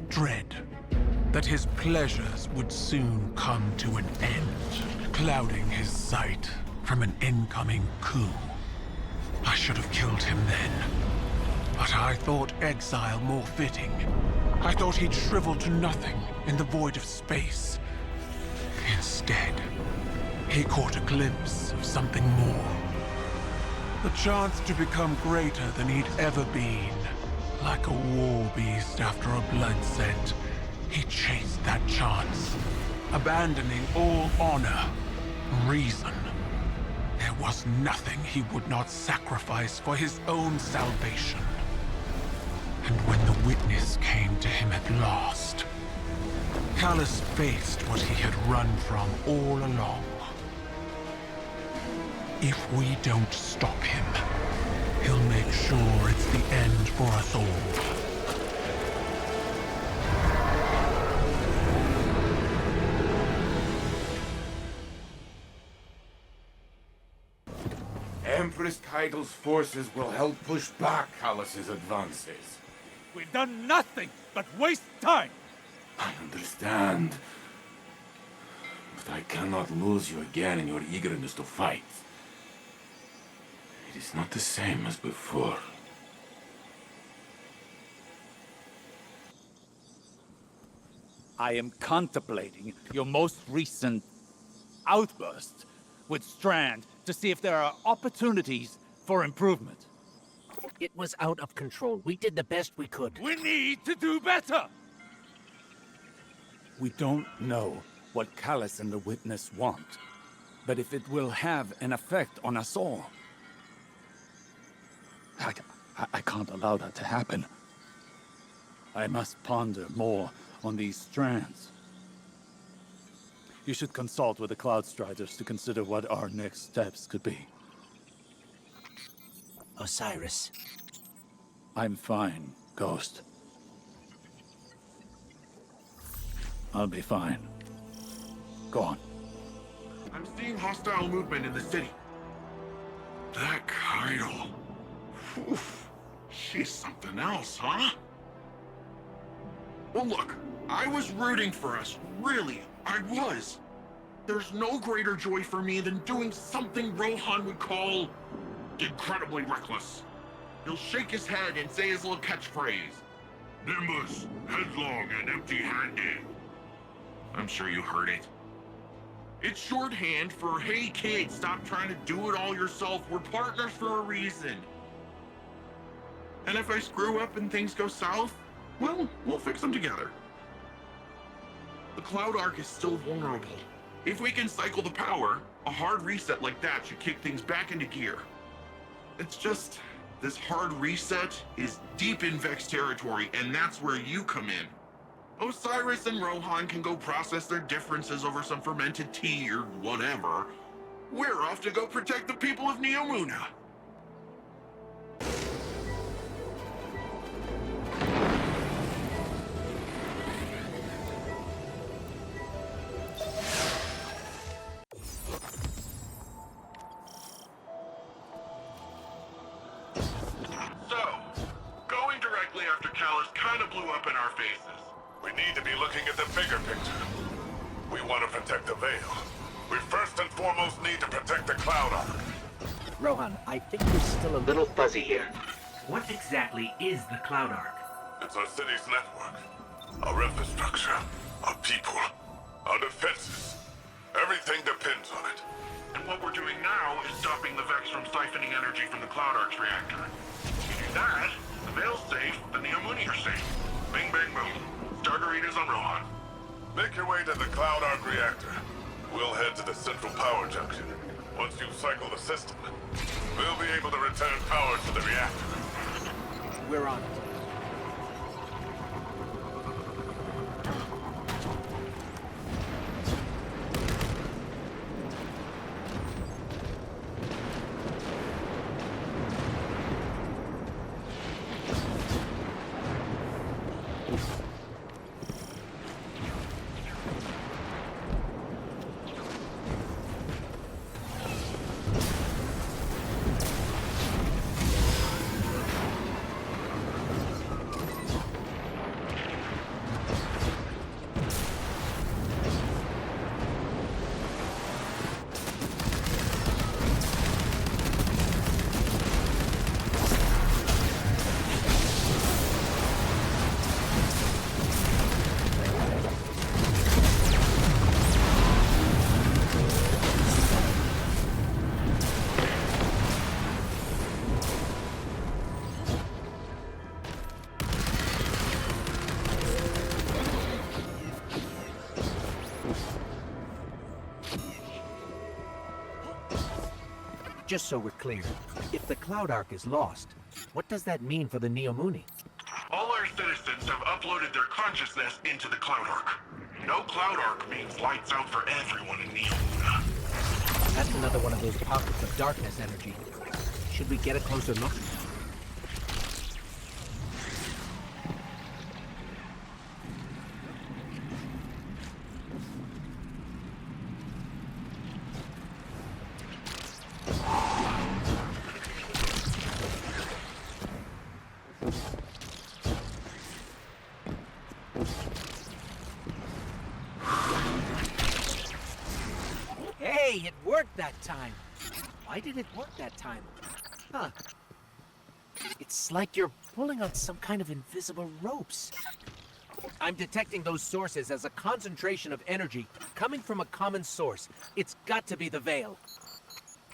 dread. That his pleasures would soon come to an end, clouding his sight from an incoming coup. I should have killed him then, but I thought exile more fitting. I thought he'd shrivel to nothing in the void of space. Instead, he caught a glimpse of something more. The chance to become greater than he'd ever been. Like a war beast after a blood scent. He chased that chance, abandoning all honor, reason. There was nothing he would not sacrifice for his own salvation. And when the witness came to him at last, Callus faced what he had run from all along. If we don't stop him, he'll make sure it's the end for us all. Empress Title's forces will help push back Callus's advances. We've done nothing but waste time! I understand. But I cannot lose you again in your eagerness to fight. It is not the same as before. I am contemplating your most recent outburst with Strand to see if there are opportunities for improvement. It was out of control. We did the best we could. We need to do better! We don't know what Callus and the Witness want, but if it will have an effect on us all, I can't allow that to happen. I must ponder more on these strands. You should consult with the Cloud Striders to consider what our next steps could be. Osiris. I'm fine, Ghost. I'll be fine. Go on. I'm seeing hostile movement in the city. That Kyle. Oof. She's something else, huh? Well, look, I was rooting for us. Really, I was. There's no greater joy for me than doing something Rohan would call incredibly reckless. He'll shake his head and say his little catchphrase. Nimbus, headlong and empty-handed. I'm sure you heard it. It's shorthand for, hey kid, stop trying to do it all yourself. We're partners for a reason. And if I screw up and things go south, well, we'll fix them together. The Cloud Arc is still vulnerable. If we can cycle the power, a hard reset like that should kick things back into gear. It's just, this hard reset is deep in Vex territory, and that's where you come in. Osiris and Rohan can go process their differences over some fermented tea or whatever. We're off to go protect the people of Neomuna. We need to be looking at the bigger picture. We want to protect the Veil. We first and foremost need to protect the Cloud Arc. Rohan, I think you're still a little fuzzy here. What exactly is the Cloud Arc? It's our city's network. Our infrastructure. Our people. Our defenses. Everything depends on it. And what we're doing now is stopping the Vex from siphoning energy from the Cloud Arc's reactor. If we do that, the Veil's safe, the Neomuna are safe. Bang, bang, boom. Starter readers on Rohan. Make your way to the Cloud Arc reactor. We'll head to the central power junction. Once you cycle the system, we'll be able to return power to the reactor. We're on it. Just so we're clear, if the Cloud Arc is lost, what does that mean for the Neomuna? All our citizens have uploaded their consciousness into the Cloud Arc. No Cloud Arc means lights out for everyone in Neomuna. That's another one of those pockets of darkness energy. Should we get a closer look? Hey, it worked that time. Why did it work that time? Huh. It's like you're pulling on some kind of invisible ropes. I'm detecting those sources as a concentration of energy coming from a common source. It's got to be the Veil.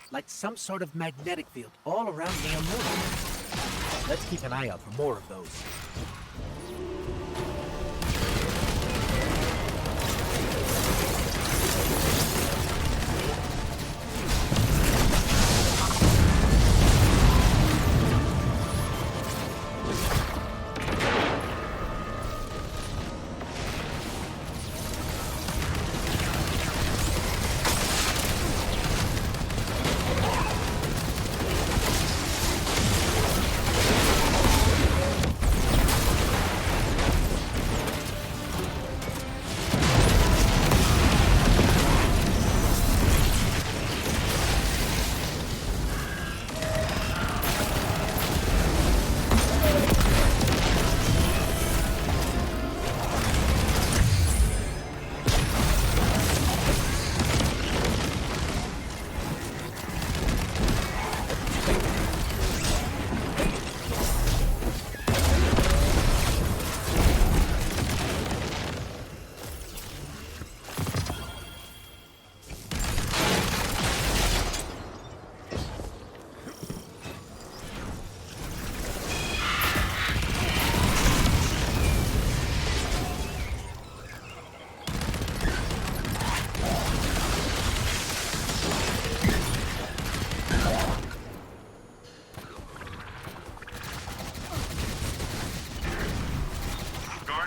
Like some sort of magnetic field all around Neomuna. Let's keep an eye out for more of those.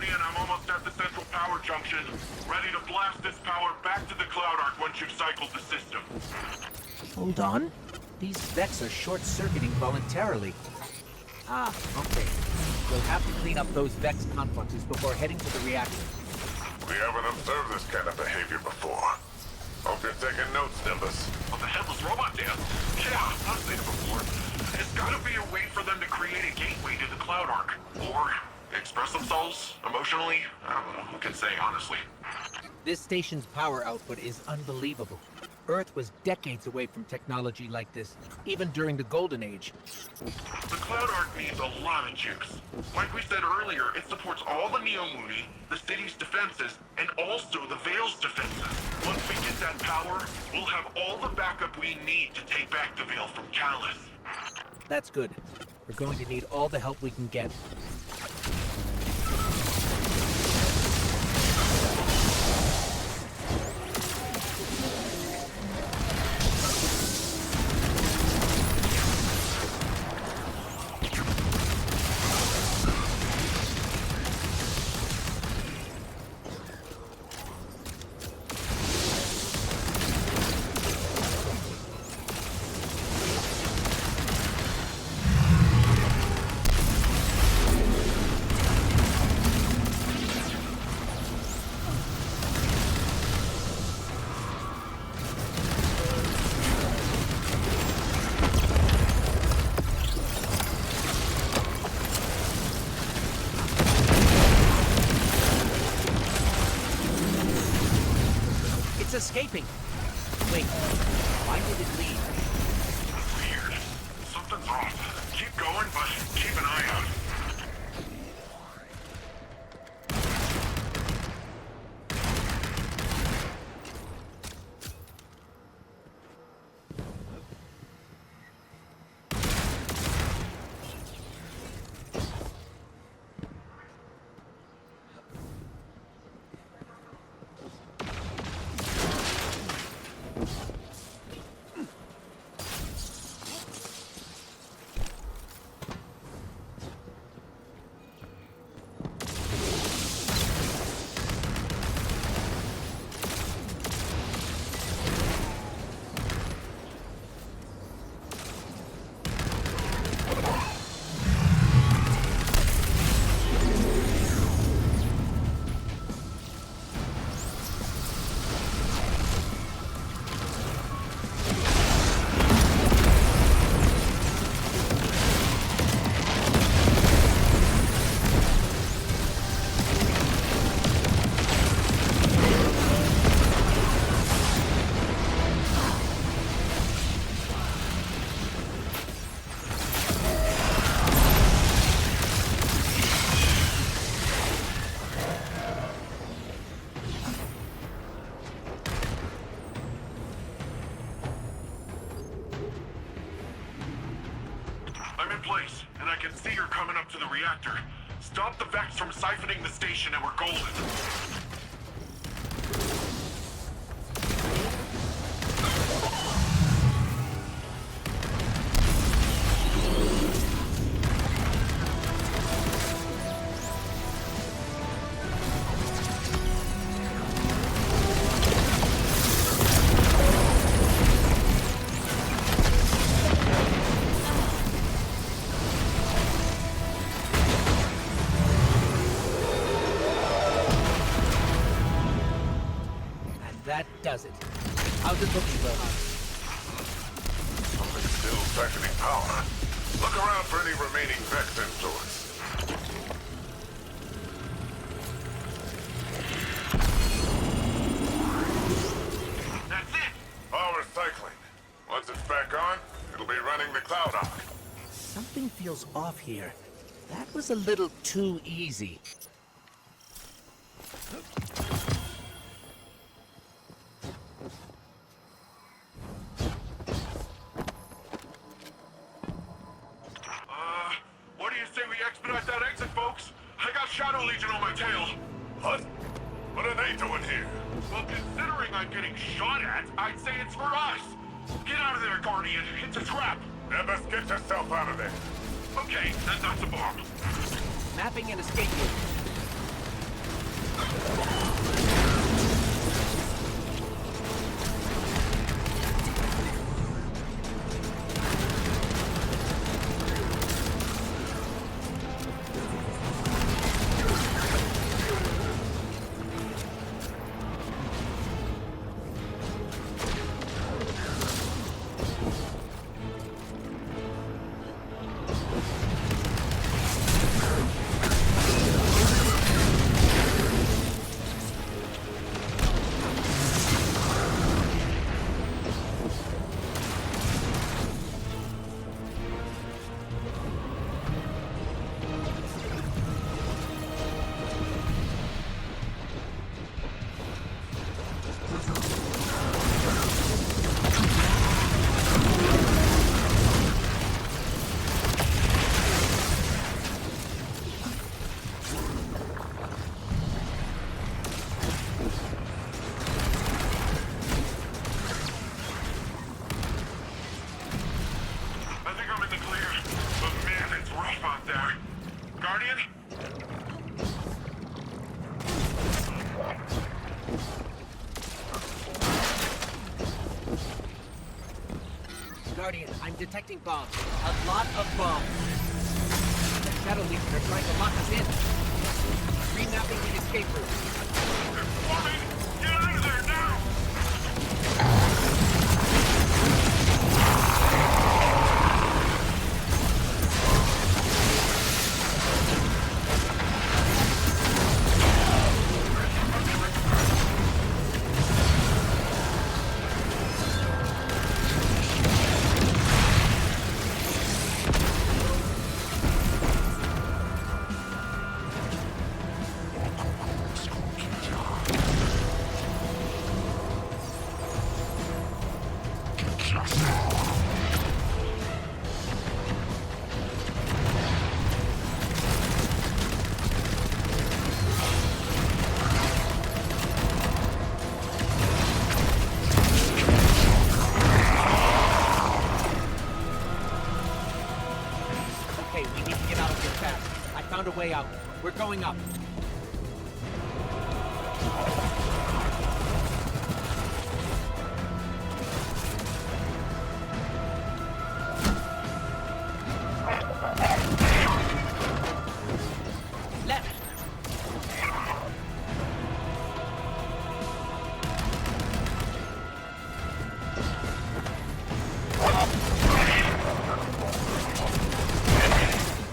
Guardian, I'm almost at the central power junction. Ready to blast this power back to the Cloud Arc once you've cycled the system. Hold on. These Vex are short-circuiting voluntarily. Ah, okay. We'll have to clean up those Vex confluxes before heading to the reactor. We haven't observed this kind of behavior before. Hope you're taking notes, Nimbus. On the headless robot dance? Yeah, I've seen it before. There's gotta be a way for them to create a gateway to the Cloud Arc. Or express themselves emotionally. I don't know. Who can say, honestly? This station's power output is unbelievable. Earth was decades away from technology like this, even during the Golden Age. The Cloud Arc needs a lot of juice. Like we said earlier, it supports all the Neomuna, the city's defenses, and also the Veil's defenses. Once we get that power, we'll have all the backup we need to take back the Veil from Callus. That's good. We're going to need all the help we can get. Escaping. Wait, why did it leave? Weird. Something's off. Keep going, but keep an eye out. Place, and I can see you're coming up to the reactor. Stop the Vex from siphoning the station and we're golden. That does it. How's it looking, Verge? Something's still siphoning power. Look around for any remaining Vex influence. That's it! Power cycling. Once it's back on, it'll be running the Cloud Arc. Something feels off here. That was a little too easy. What do you say we expedite that exit, folks? I got Shadow Legion on my tail. What? What are they doing here? Well, considering I'm getting shot at, I'd say it's for us. Get out of there, Guardian. It's a trap. Nimbus, get yourself out of there. Okay, that's a bomb. Mapping an escape route. Guardian, I'm detecting bombs. A lot of bombs. The Shadow Legion are trying to lock us in. Remapping the escape route. Get out of there now! Found a way out. We're going up. Left.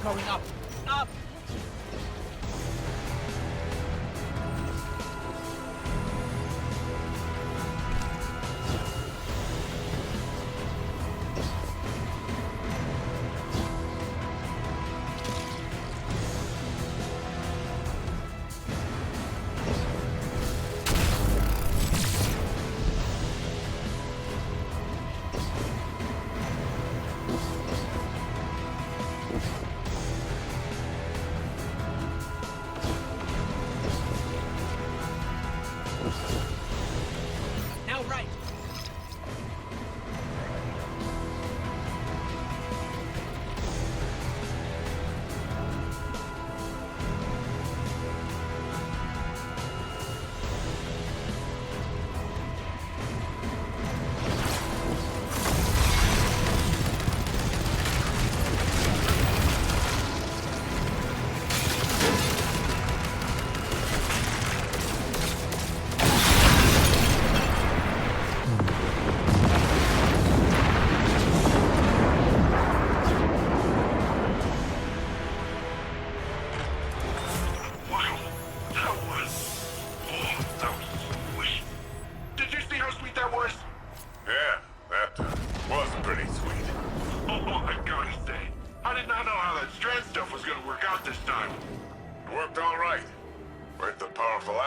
Going up. Up.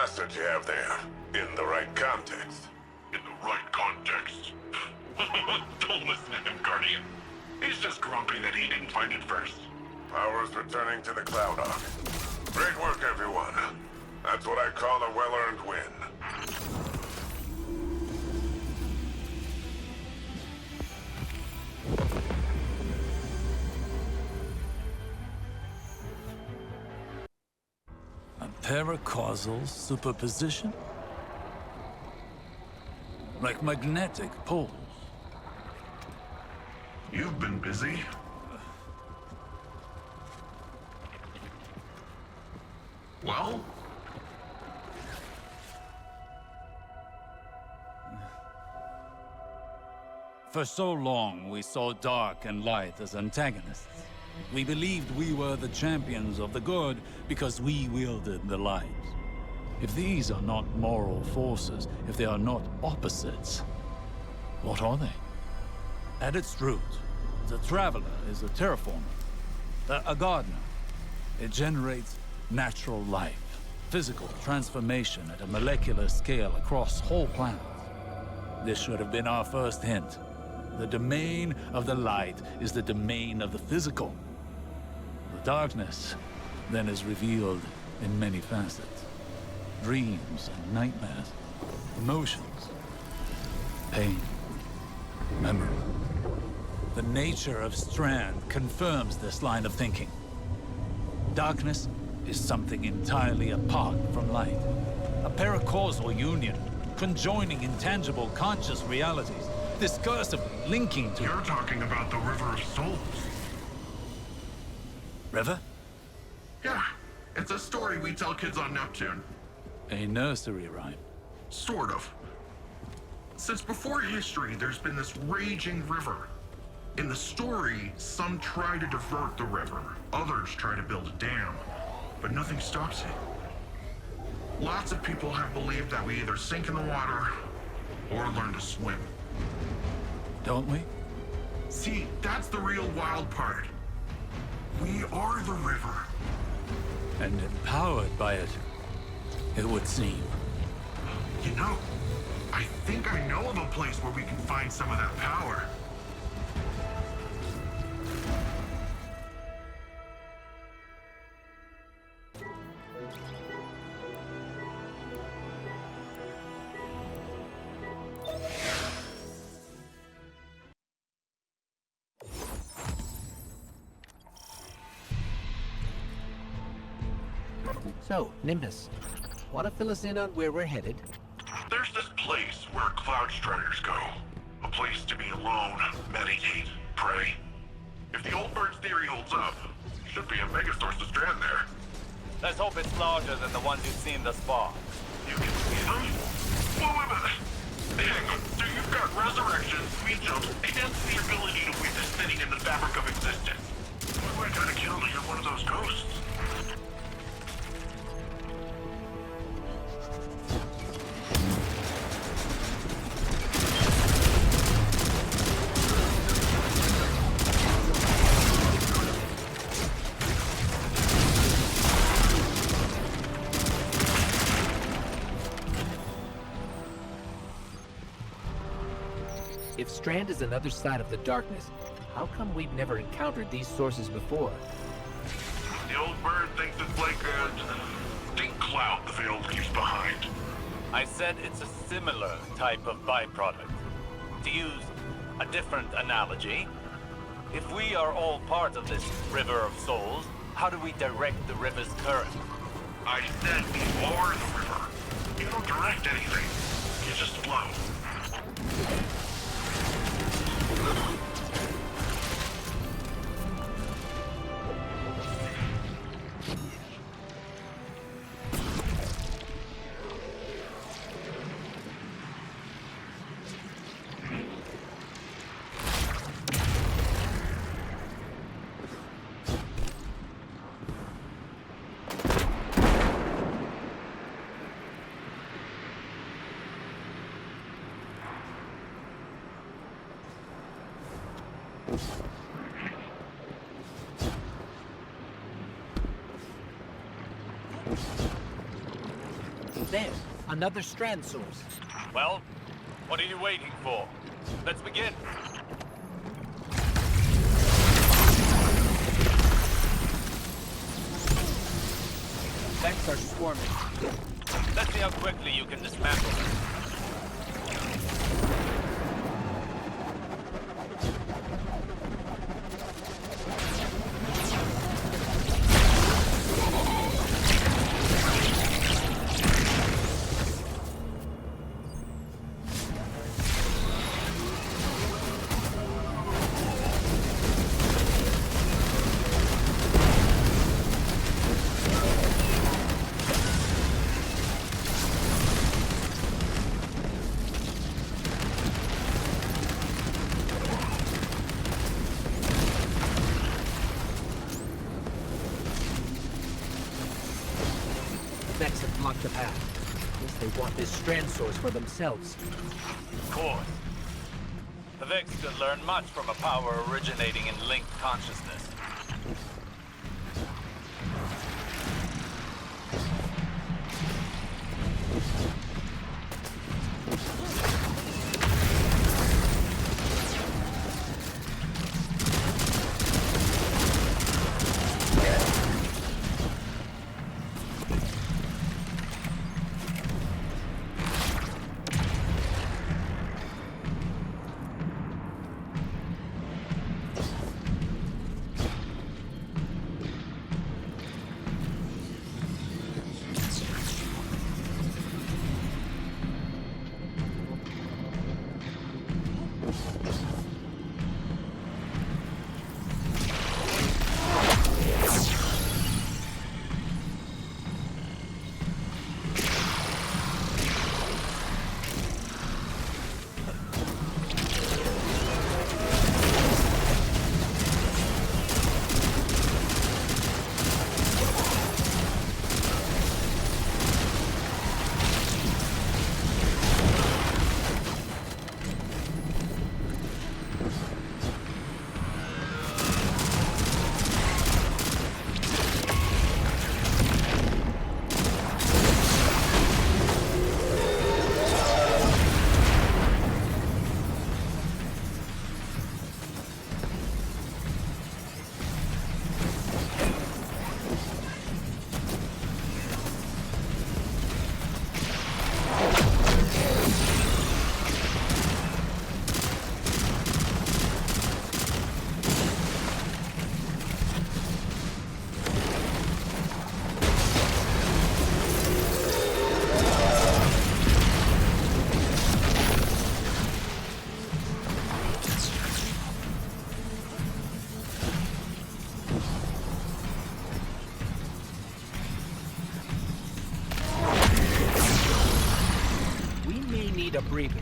Asset you have there, in the right context. In the right context? Don't listen to him, Guardian. He's just grumpy that he didn't find it first. Power's returning to the Cloud Arc. Great work, everyone. That's what I call a well-earned win. Paracausal superposition? Like magnetic poles. You've been busy. Well? For so long, we saw dark and light as antagonists. We believed we were the champions of the good because we wielded the light. If these are not moral forces, if they are not opposites, what are they? At its root, the Traveler is a terraformer, a gardener. It generates natural life, physical transformation at a molecular scale across whole planets. This should have been our first hint. The domain of the light is the domain of the physical. The darkness then is revealed in many facets. Dreams and nightmares, emotions, pain, memory. The nature of Strand confirms this line of thinking. Darkness is something entirely apart from light. A paracausal union, conjoining intangible conscious realities, discursively linking to... You're talking about the River of Souls. River? Yeah, it's a story we tell kids on Neptune. A nursery rhyme. Sort of. Since before history, there's been this raging river. In the story, some try to divert the river, others try to build a dam, but nothing stops it. Lots of people have believed that we either sink in the water or learn to swim. Don't we? See, that's the real wild part. We are the river. And empowered by it, it would seem. You know, I think I know of a place where we can find some of that power. So, Nimbus, want to fill us in on where we're headed? There's this place where Cloud Striders go. A place to be alone, meditate, pray. If the old bird's theory holds up, should be a megasource to Strand there. Let's hope it's larger than the ones you've seen thus far. You can see them? Whoa, wait a minute. Hang on, so you've got resurrection, speed jumps, and the ability to witness sitting in the fabric of existence. What do I gotta kill to get one of those ghosts? If Strand is another side of the darkness, how come we've never encountered these sources before? The old bird thinks it's like a deep cloud the veil leaves behind. I said it's a similar type of byproduct. To use a different analogy, if we are all part of this river of souls, how do we direct the river's current? I said we are the river. You don't direct anything. You just flow. There, another Strand source. Well, what are you waiting for? Let's begin. Effects are swarming. Let's see how quickly you can dismantle them. Vex have blocked the path. Guess they want this Strand source for themselves. Of course. The Vex could learn much from a power originating in linked consciousness. A breather.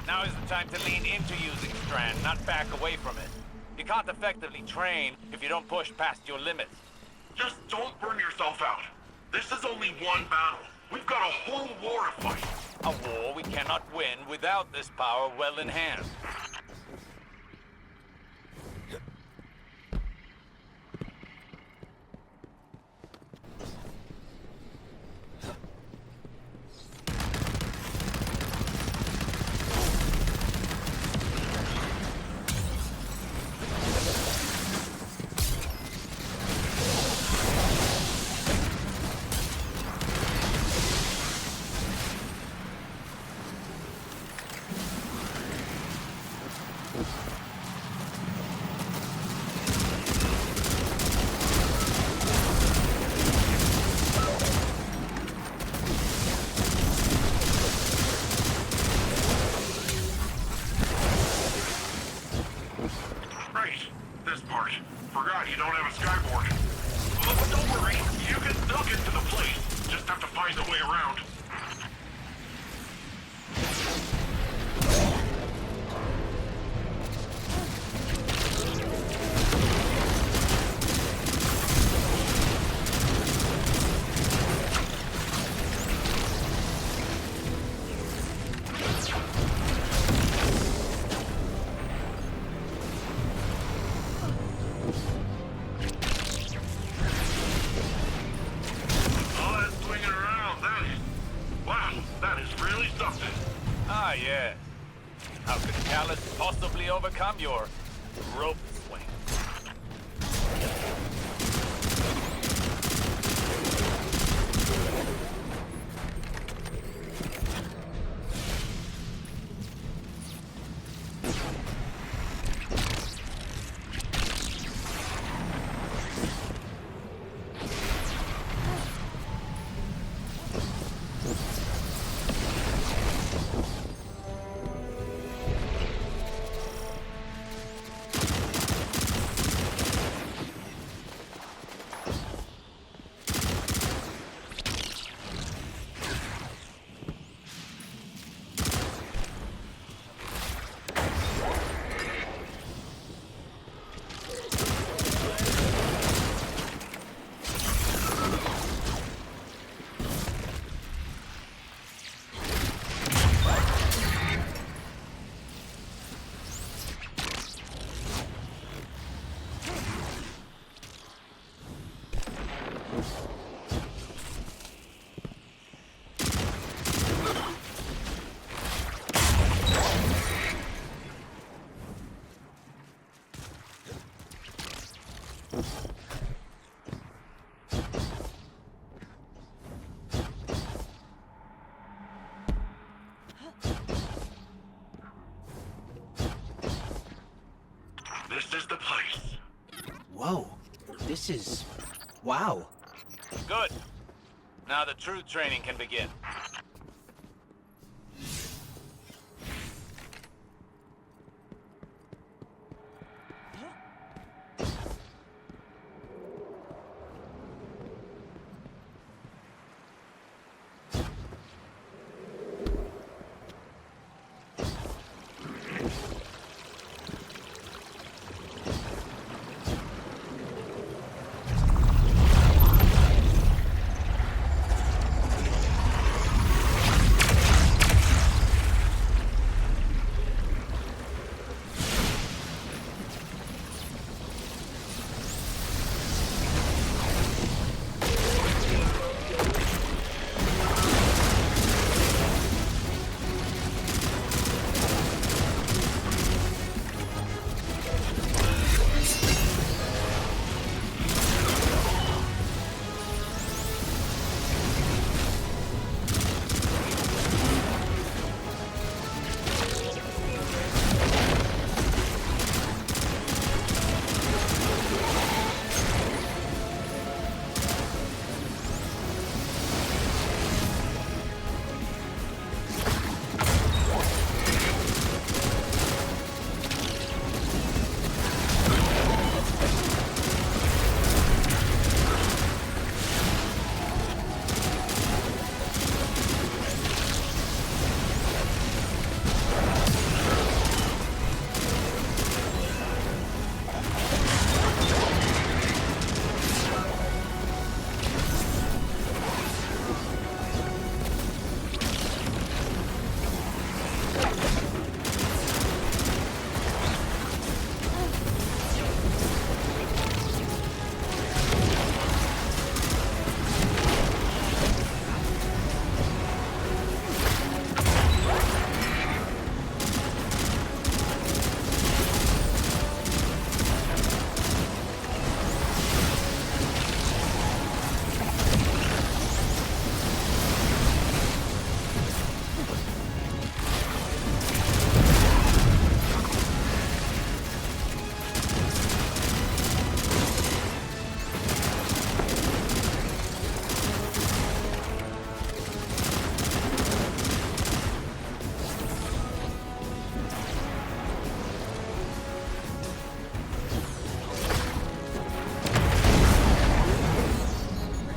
Now is the time to lean into using Strand, not back away from it. You can't effectively train if you don't push past your limits. Just don't burn yourself out. This is only one battle. We've got a whole war to fight. A war we cannot win without this power well in hand. Overcome your rope swing. This is the place. Whoa. This is... wow. Good. Now the true training can begin.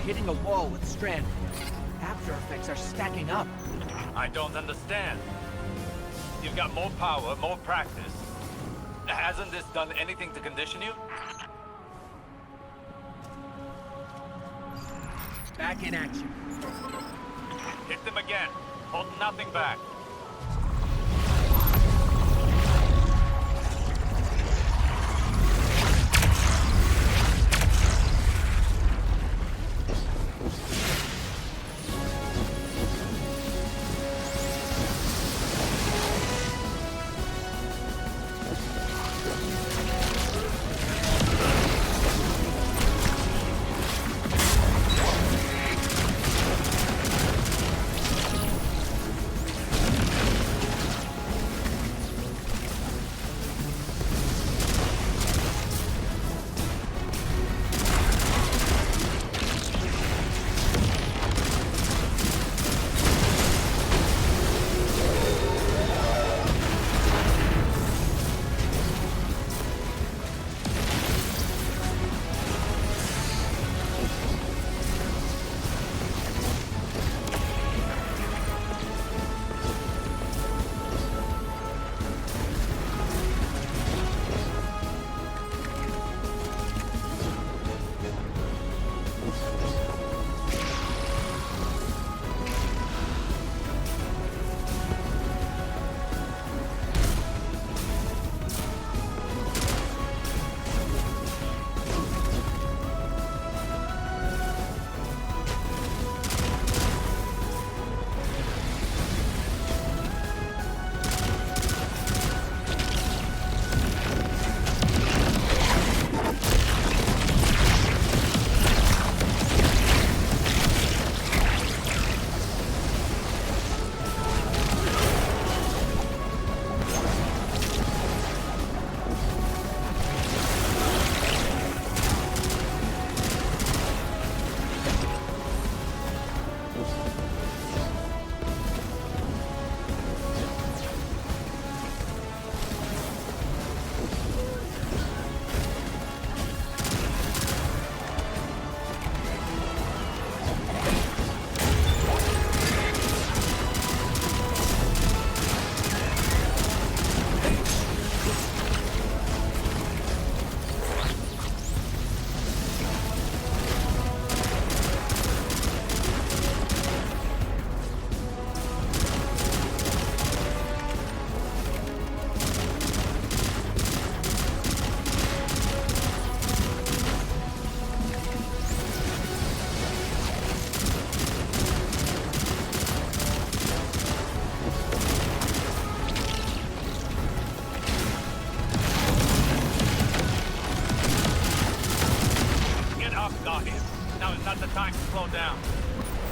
Hitting a wall with Strand. After effects are stacking up. I don't understand. You've got more power, more practice. Hasn't this done anything to condition you? Back in action. Hit them again. Hold nothing back.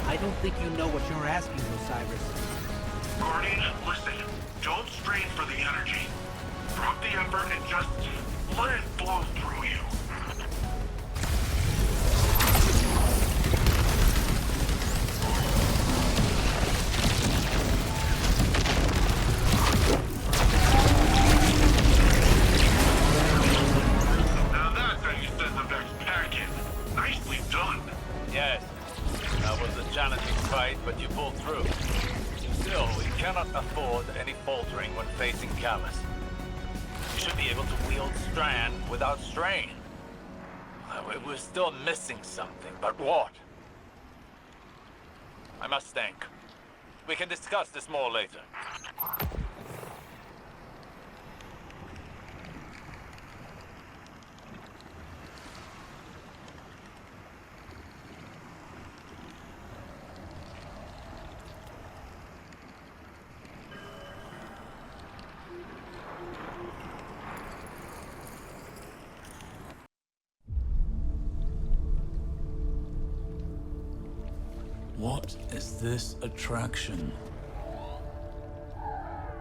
I don't think you know what you're asking, Osiris. Guardian, listen. Don't strain for the energy. Drop the effort and just let it flow through you. Now that's how you send the Vex packing. Nicely done. Yes. That was a challenging fight, but you pulled through. Still, we cannot afford any faltering when facing Callus. We should be able to wield Strand without strain. We're still missing something, but what? I must think. We can discuss this more later. What is this attraction?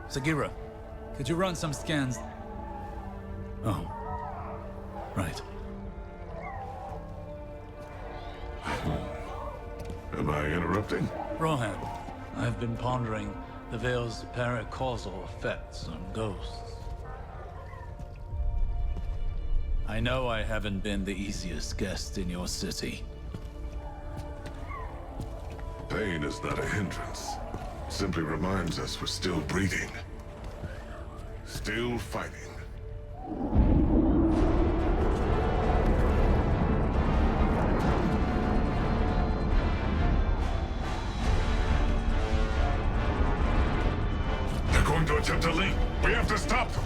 Sagira, could you run some scans? Oh, right. Am I interrupting? Rohan, I've been pondering the Veil's paracausal effects on ghosts. I know I haven't been the easiest guest in your city. Pain is not a hindrance. Simply reminds us we're still breathing. Still fighting. They're going to attempt a leap. We have to stop them.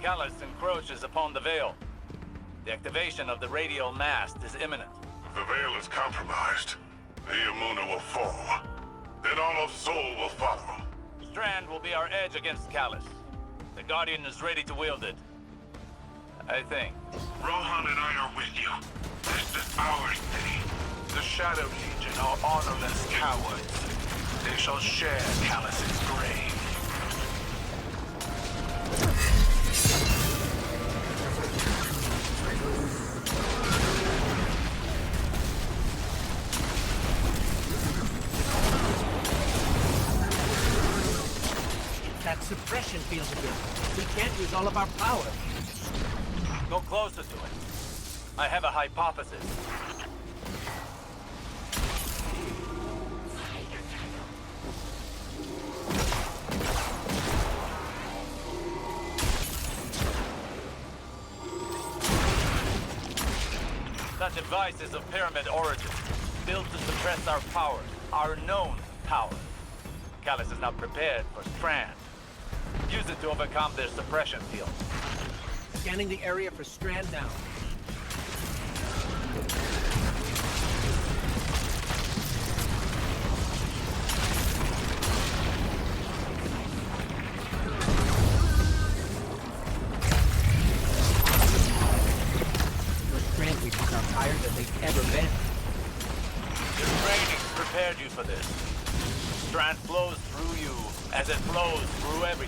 Callus encroaches upon the Veil. The activation of the radial mast is imminent. If the Veil is compromised, Neomuna will fall. Then all of Sol will follow. Strand will be our edge against Callus. The Guardian is ready to wield it. I think. Rohan and I are with you. This is our city. The Shadow Legion are honorless cowards. They shall share Callus's grave. That suppression field again. We can't use all of our power. Go closer to it. I have a hypothesis. That device is of pyramid origin, built to suppress our powers, our known powers. Callus is not prepared for Strand. Use it to overcome their suppression field. Scanning the area for Strand now.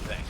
anything.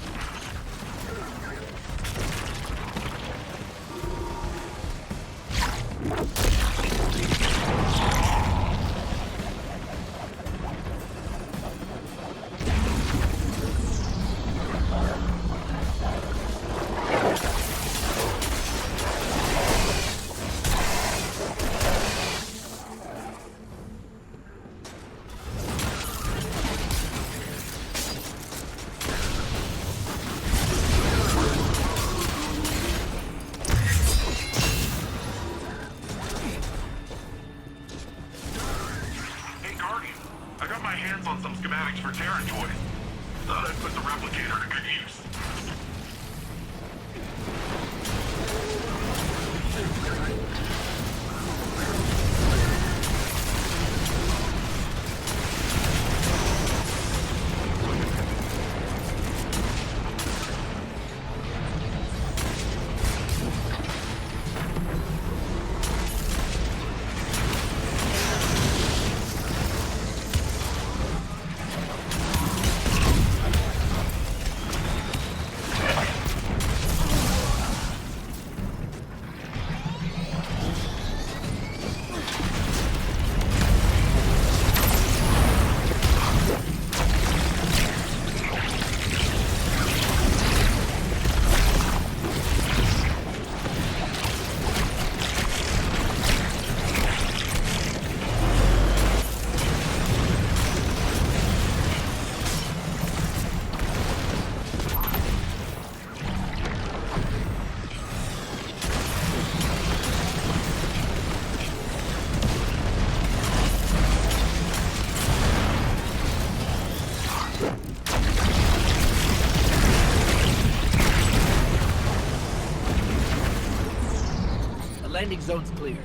Landing zone's clear.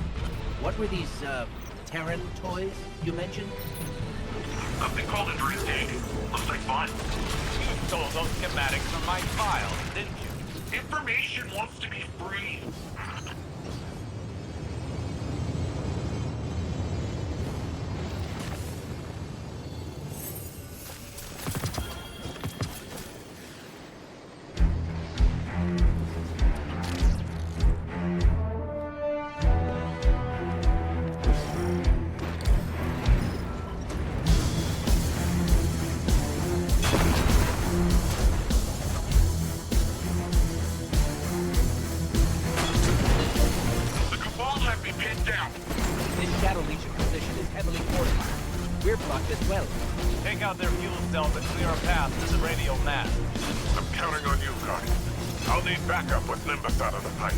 What were these, Terran toys you mentioned? They called it Dreamscape. Looks like fun. You stole those schematics from my file, didn't you? Information wants to be free. This Shadow Legion position is heavily fortified. We're blocked as well. Take out their fuel cells and clear a path to the radial mast. I'm counting on you, Guardian. I'll need backup with Nimbus out of the pipe.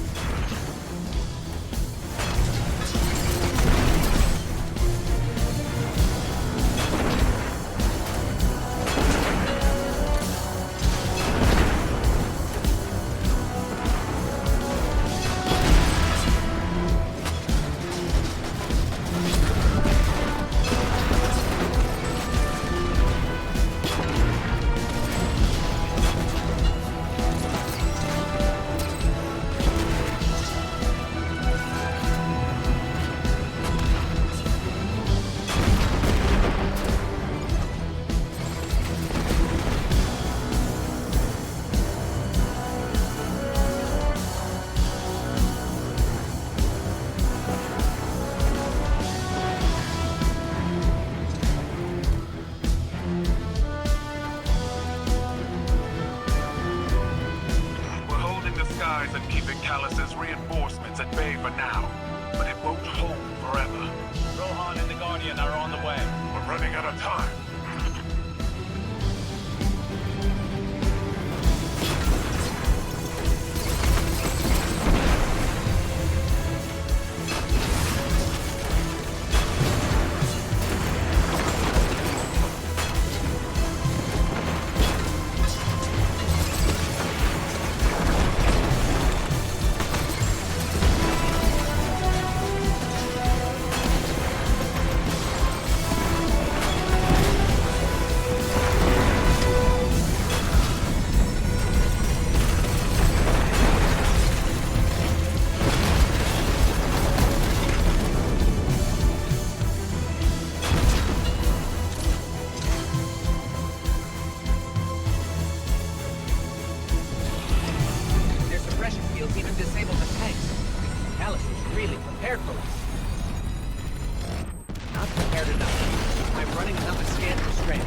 Callus's reinforcements at bay for now, but it won't hold forever. Rohan and the Guardian are on the way. We're running out of time. prepared for us. Not prepared enough. I'm running another scan for Strand.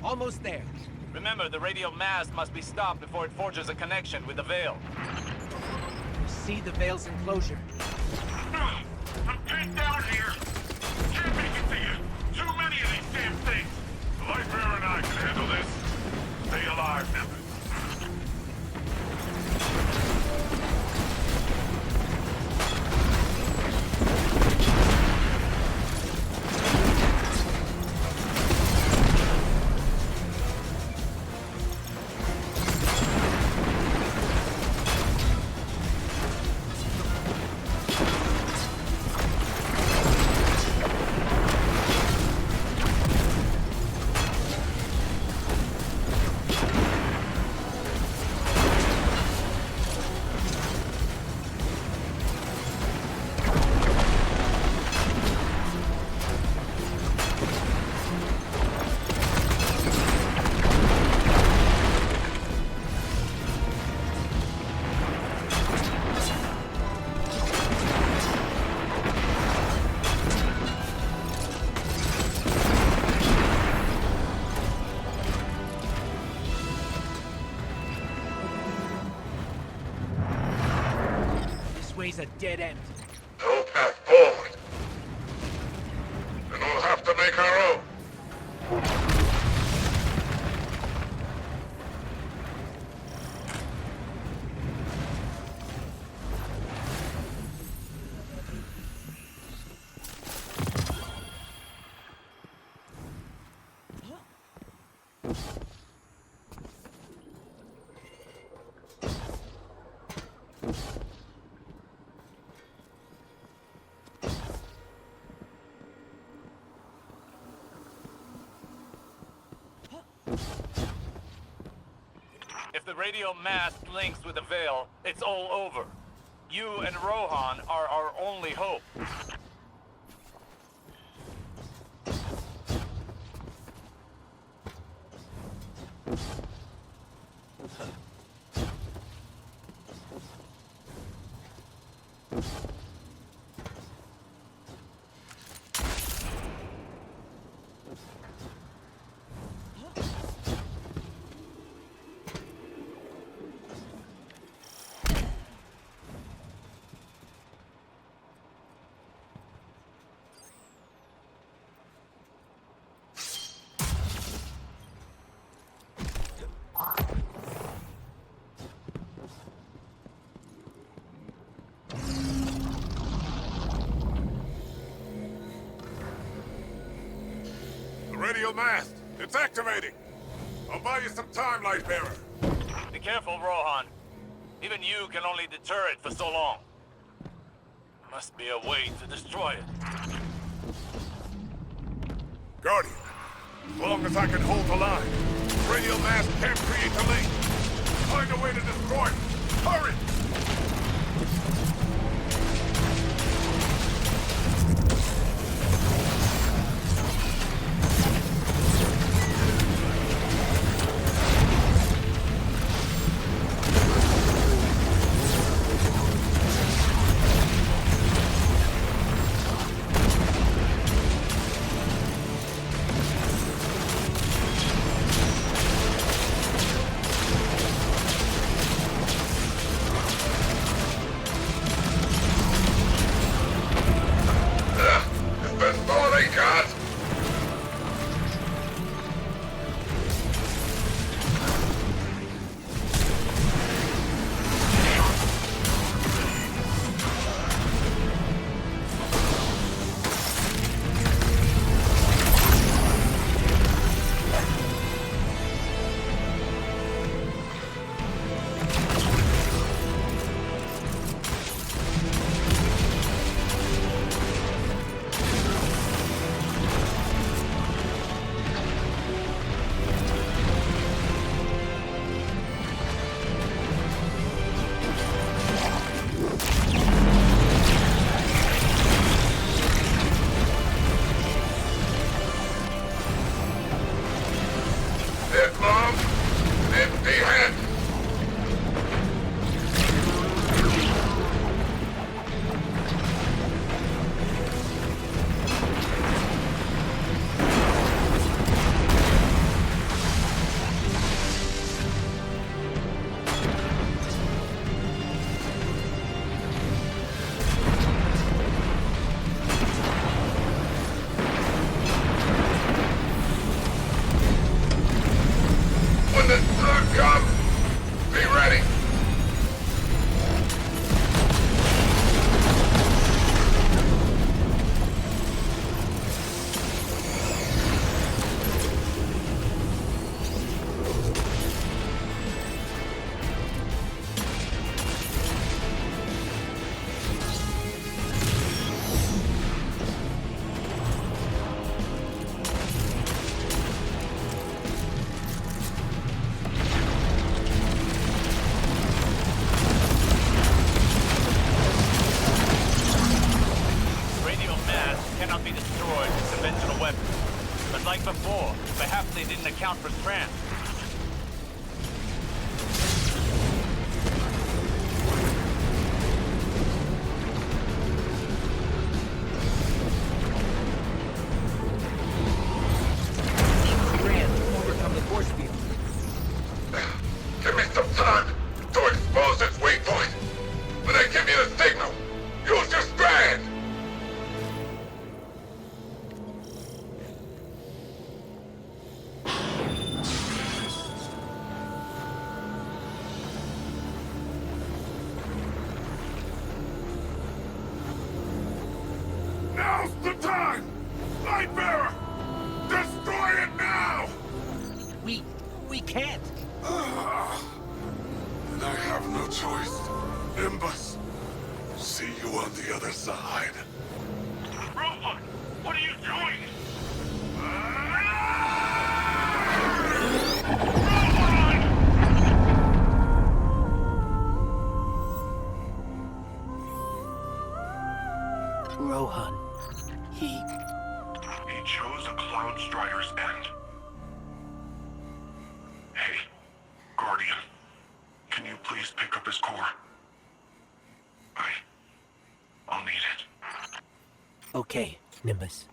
Almost there. Remember, the radio mast must be stopped before it forges a connection with the Veil. See the Veil's enclosure. I'm pinned down here. Can't make it to you. Too many of these damn things. The Lightbearer and I can handle this. Stay alive, members. A dead end. No path forward. And we'll have to make our own. If the radio mast links with the Veil, it's all over. You and Rohan are our only hope. radial mast. It's activating. I'll buy you some time, Lightbearer. Be careful, Rohan. Even you can only deter it for so long. Must be a way to destroy it. Guardian, as long as I can hold the line, radial mast can't create the link. Find a way to destroy it. Hurry! Headlong, empty head. When the sun comes, be ready. Radial mass cannot be destroyed with conventional weapons. But like before, perhaps they didn't account for Strand. Strand, overcome the force field. Give me some time to expose its weak point. When I give you the signal, use your strand. Now's the time! Lightbearer! Destroy it now! We can't. Then I have no choice. Nimbus, see you on the other side. Rohan, what are you doing? Rohan. He chose a Cloud Strider's end. Hey, Guardian, can you please pick up his core? I'll need it. Okay, Nimbus.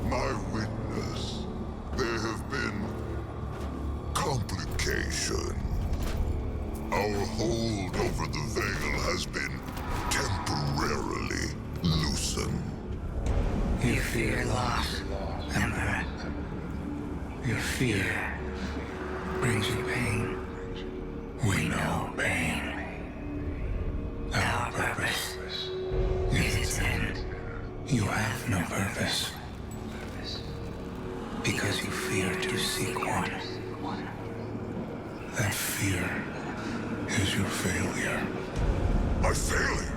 My witness, there have been complication. Our hold over the Veil has been temporarily loosened. You fear loss, Emperor. Your fear You have no purpose. Because you fear to seek one. That fear is your failure. My failure?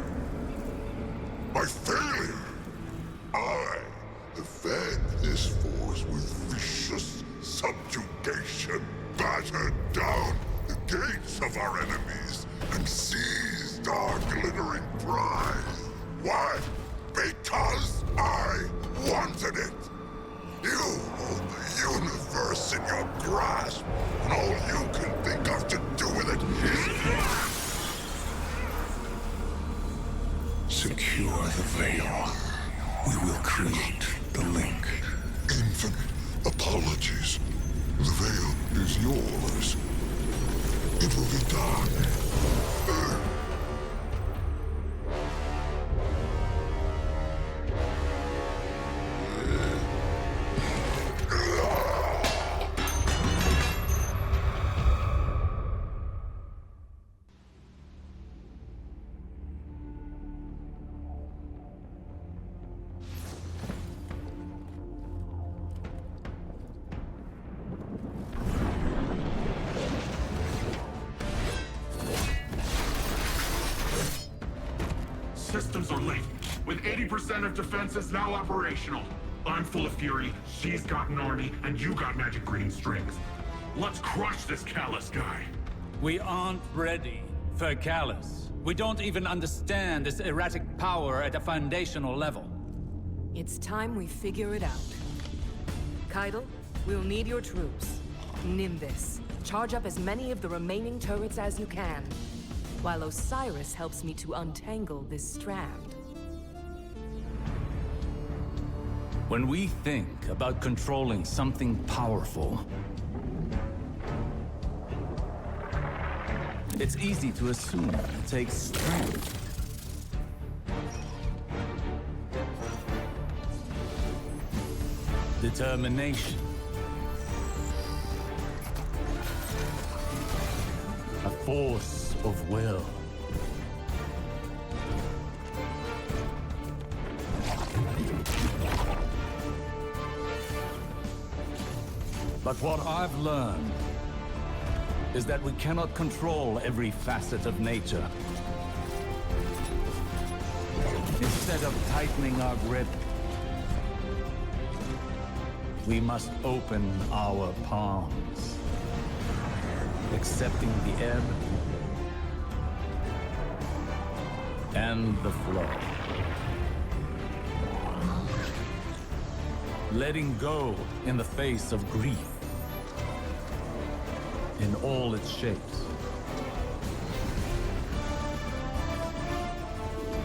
My failure? I have fed this force with vicious subjugation, battered down the gates of our enemies, and seized our glittering prize. Why? Because I wanted it. You hold the universe in your grasp, and all you can think of to do with it is... Secure the veil. We will create the link. Infinite apologies. The veil is yours. It will be done. Systems are linked, with 80% of defenses now operational. I'm full of fury, she's got an army, and you got magic green strings. Let's crush this Callus guy. We aren't ready for Callus. We don't even understand this erratic power at a foundational level. It's time we figure it out. Keitel, we'll need your troops. Nimbus, charge up as many of the remaining turrets as you can, while Osiris helps me to untangle this strand. When we think about controlling something powerful, it's easy to assume it takes strength. Determination. A force of will. But what I've learned is that we cannot control every facet of nature. Instead of tightening our grip, we must open our palms, accepting the ebb and the flow. Letting go in the face of grief, in all its shapes.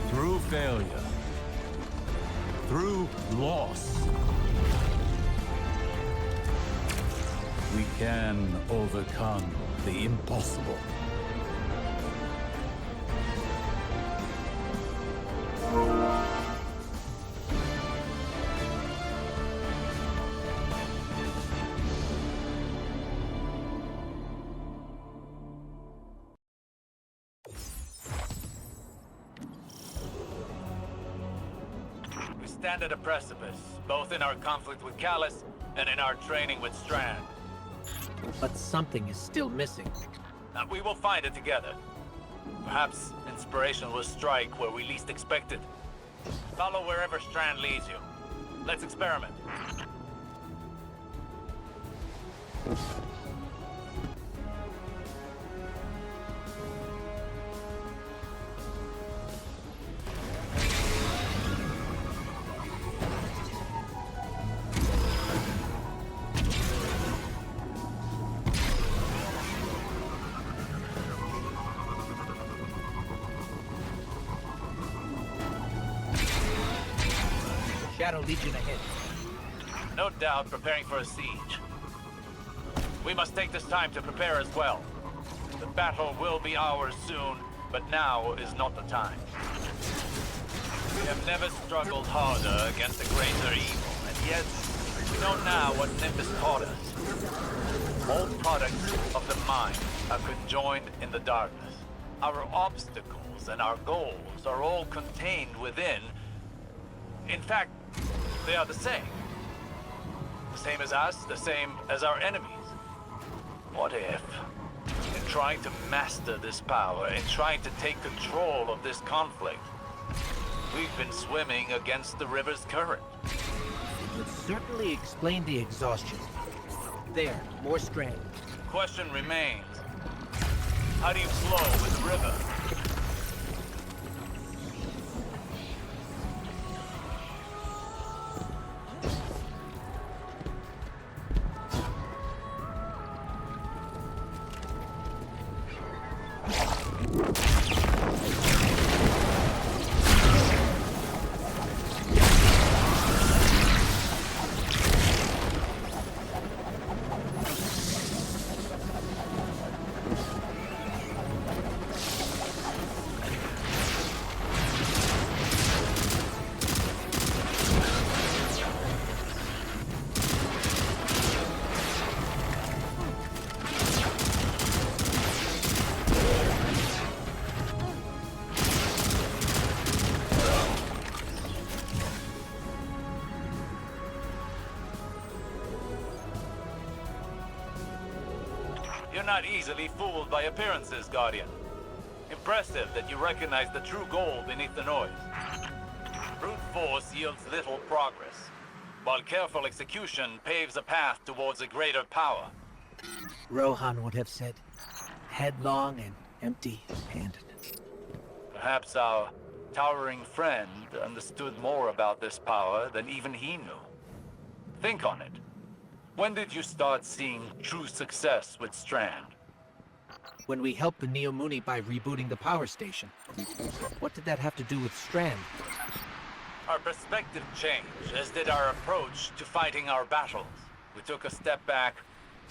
Through failure, through loss, we can overcome the impossible. We stand at a precipice, both in our conflict with Callus and in our training with Strand. But something is still missing. We will find it together. Perhaps inspiration will strike where we least expect it. Follow wherever Strand leads you. Let's experiment. Shadow Legion ahead. No doubt preparing for a siege. We must take this time to prepare as well. The battle will be ours soon, but now is not the time. We have never struggled harder against a greater evil, and yet we know now what Nimbus taught us. All products of the mind are conjoined in the darkness. Our obstacles and our goals are all contained within In fact, they are the same. The same as us, the same as our enemies. What if, in trying to master this power, in trying to take control of this conflict, we've been swimming against the river's current? It would certainly explain the exhaustion. There, more Strand. Question remains, how do you flow with the river? You're not easily fooled by appearances, Guardian. Impressive that you recognize the true goal beneath the noise. Brute force yields little progress, while careful execution paves a path towards a greater power. Rohan would have said, headlong and empty-handed. Perhaps our towering friend understood more about this power than even he knew. Think on it. When did you start seeing true success with Strand? When we helped the Neomuna by rebooting the power station. What did that have to do with Strand? Our perspective changed, as did our approach to fighting our battles. We took a step back,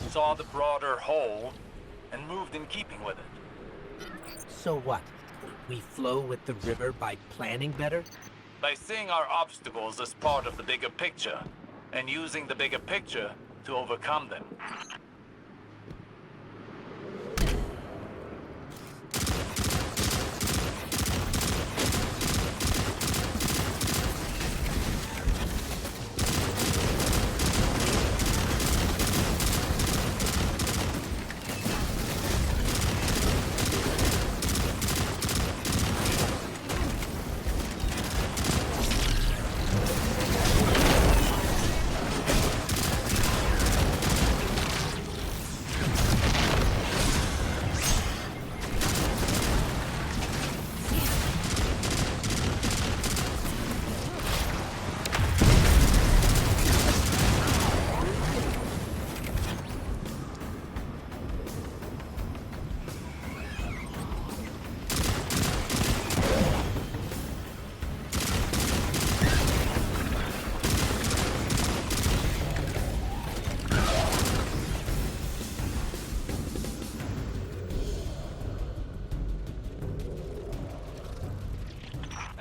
saw the broader whole, and moved in keeping with it. So what? We flow with the river by planning better? By seeing our obstacles as part of the bigger picture, and using the bigger picture to overcome them.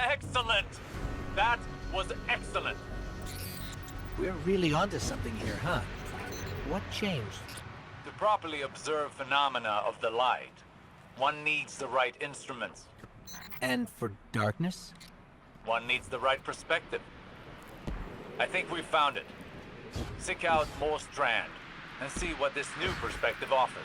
Excellent! That was excellent! We're really onto something here, huh? What changed? To properly observe phenomena of the light, one needs the right instruments. And for darkness? One needs the right perspective. I think we've found it. Seek out more Strand, and see what this new perspective offers.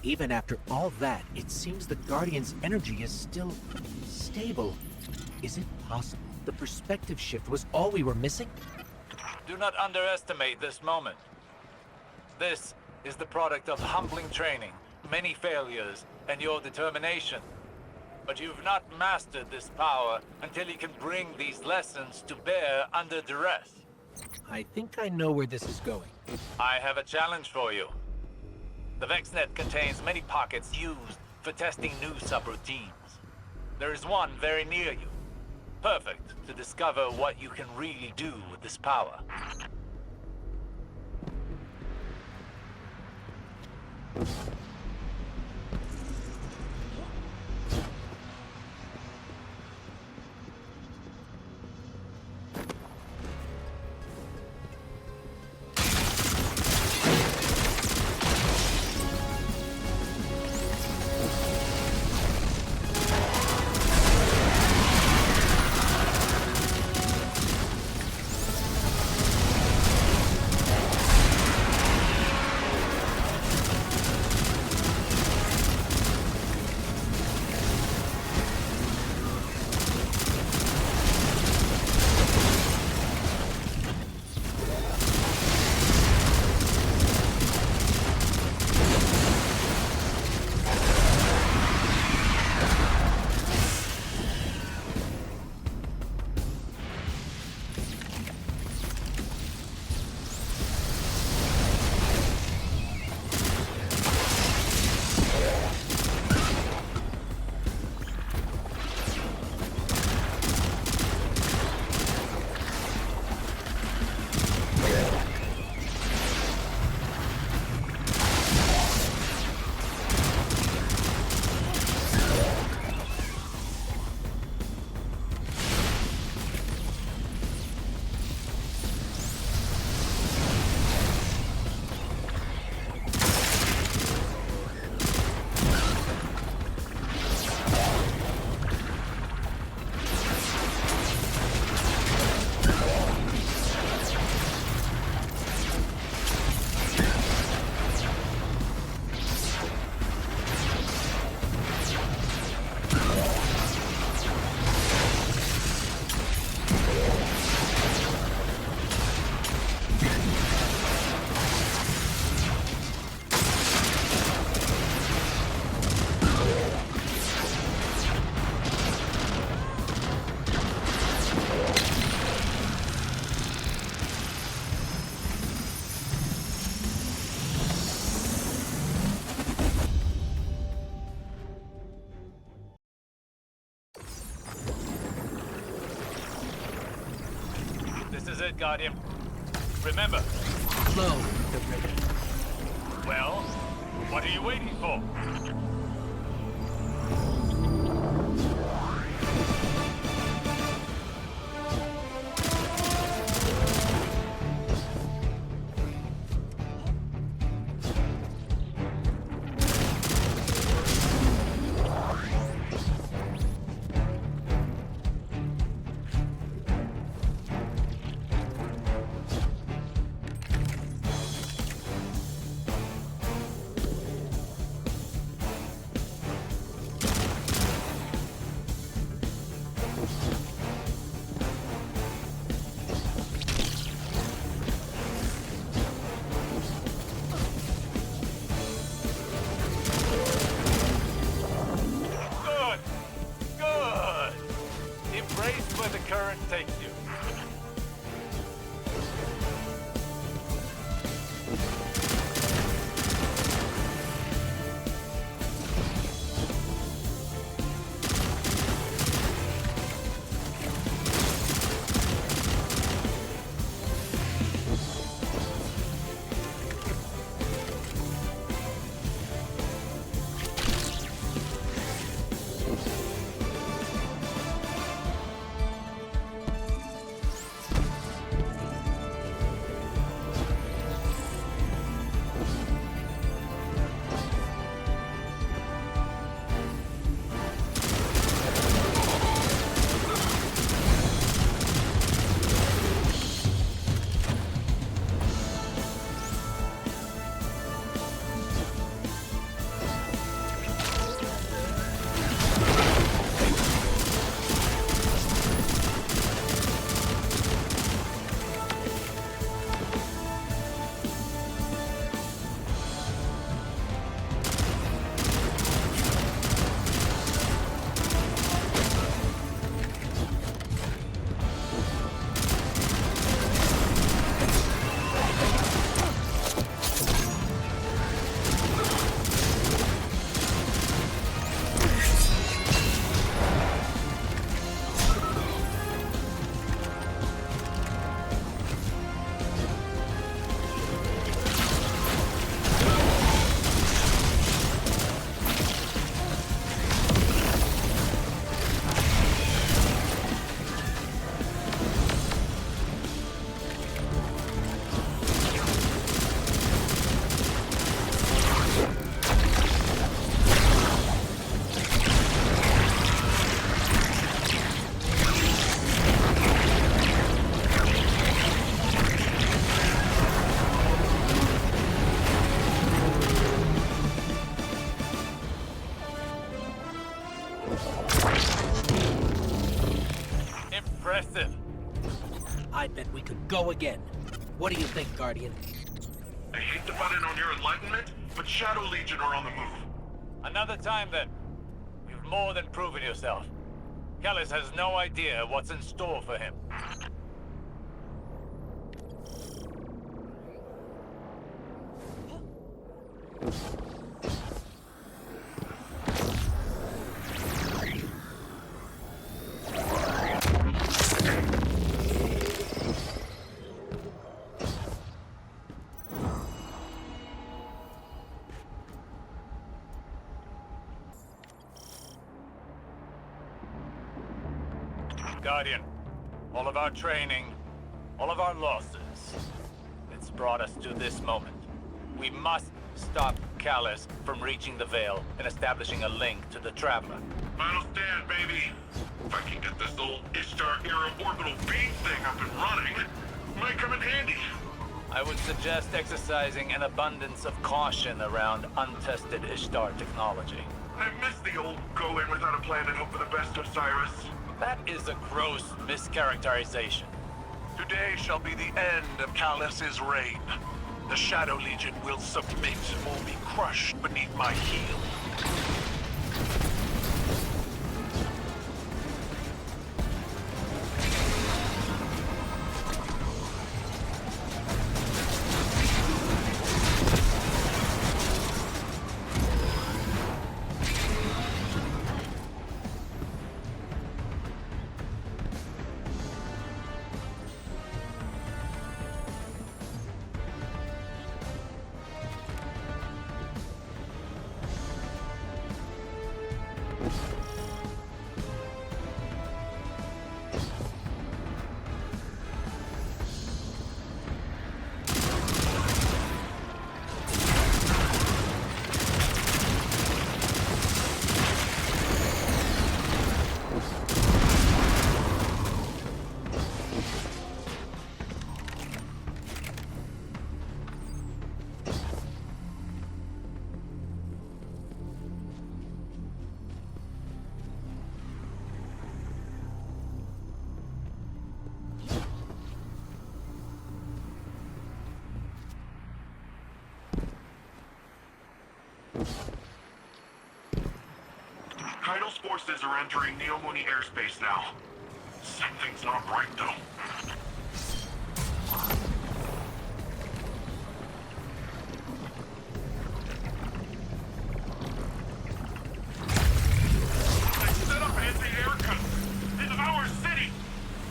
Even after all that, it seems the Guardian's energy is still stable. Is it possible the perspective shift was all we were missing? Do not underestimate this moment. This is the product of humbling training, many failures, and your determination. But you've not mastered this power until you can bring these lessons to bear under duress. I think I know where this is going. I have a challenge for you. The VexNet contains many pockets used for testing new subroutines. There is one very near you. Perfect to discover what you can really do with this power. This is it, Guardian. Remember. Flow the rhythm. Well, what are you waiting for? could go again. What do you think, Guardian? I hate to butt in on your enlightenment, but Shadow Legion are on the move. Another time then. You've more than proven yourself. Callus has no idea what's in store for him. Guardian, all of our training, all of our losses, it's brought us to this moment. We must stop Callus from reaching the Veil and establishing a link to the Traveler. Final stand, baby. If I can get this old Ishtar-era orbital beam thing up and running, might come in handy. I would suggest exercising an abundance of caution around untested Ishtar technology. I miss the old go in without a plan and hope for the best, Osiris. That is a gross mischaracterization. Today shall be the end of Callus's reign. The Shadow Legion will submit or be crushed beneath my heel. Kaido's forces are entering Neomuna airspace now. Something's not right, though. They set up anti-air guns in our city!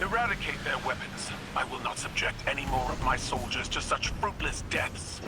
Eradicate their weapons. I will not subject any more of my soldiers to such fruitless deaths.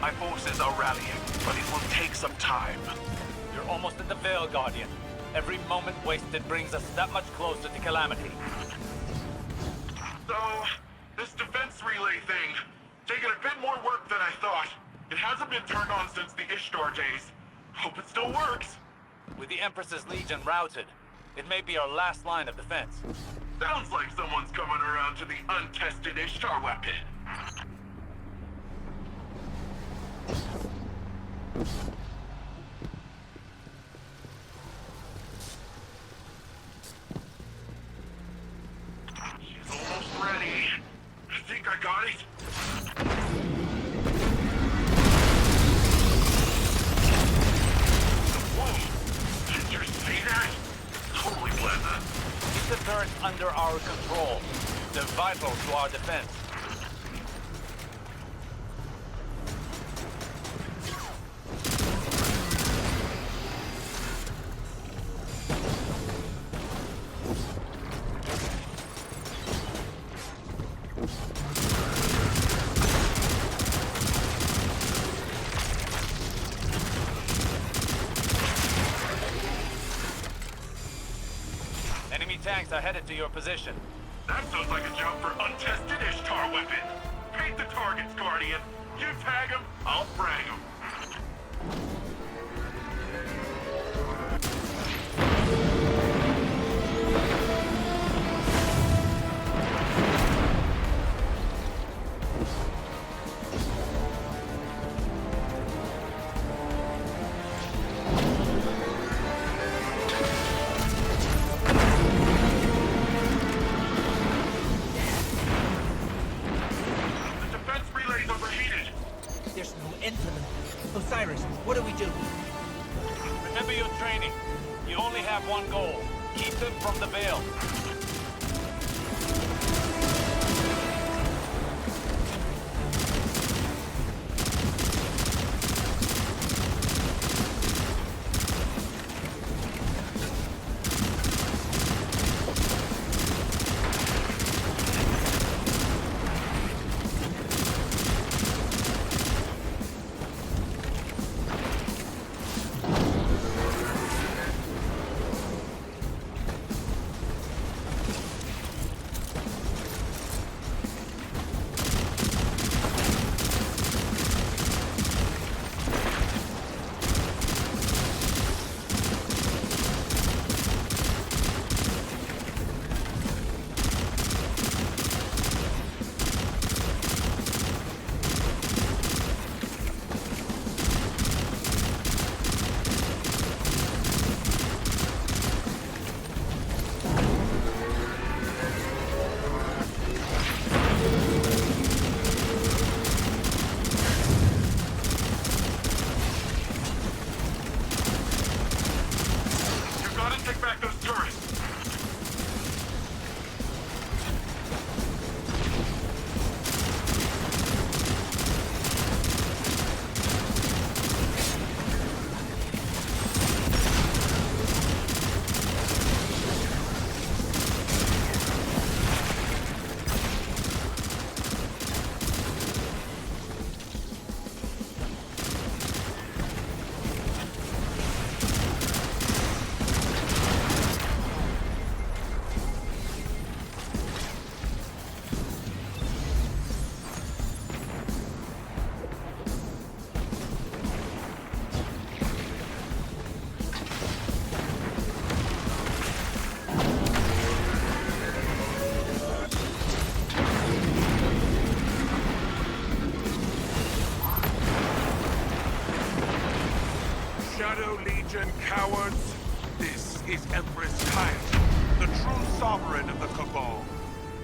My forces are rallying, but it will take some time. You're almost at the Veil, Guardian. Every moment wasted brings us that much closer to Calamity. So, this defense relay thing, taking a bit more work than I thought. It hasn't been turned on since the Ishtar days. Hope it still works. With the Empress's Legion routed, it may be our last line of defense. Sounds like someone's coming around to the untested Ishtar weapon. She's almost ready. I think I got it. Whoa! Did you see that? Totally pleasant. Keep the turrets under our control. They're vital to our defense. Enemy tanks are headed to your position. That sounds like a job for untested Ishtar weapon. Paint the targets, Guardian. You tag them, I'll frag them. Osiris, what do we do? Remember your training. You only have one goal. Keep them from the Veil. Shadow Legion cowards, this is Empress Kairi, the true sovereign of the Cabal.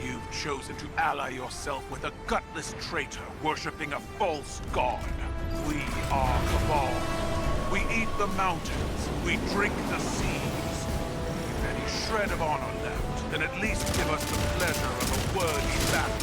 You've chosen to ally yourself with a gutless traitor worshipping a false god. We are Cabal. We eat the mountains, we drink the seas. If any shred of honor left, then at least give us the pleasure of a worthy battle.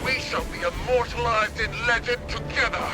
we shall be immortalized in legend together.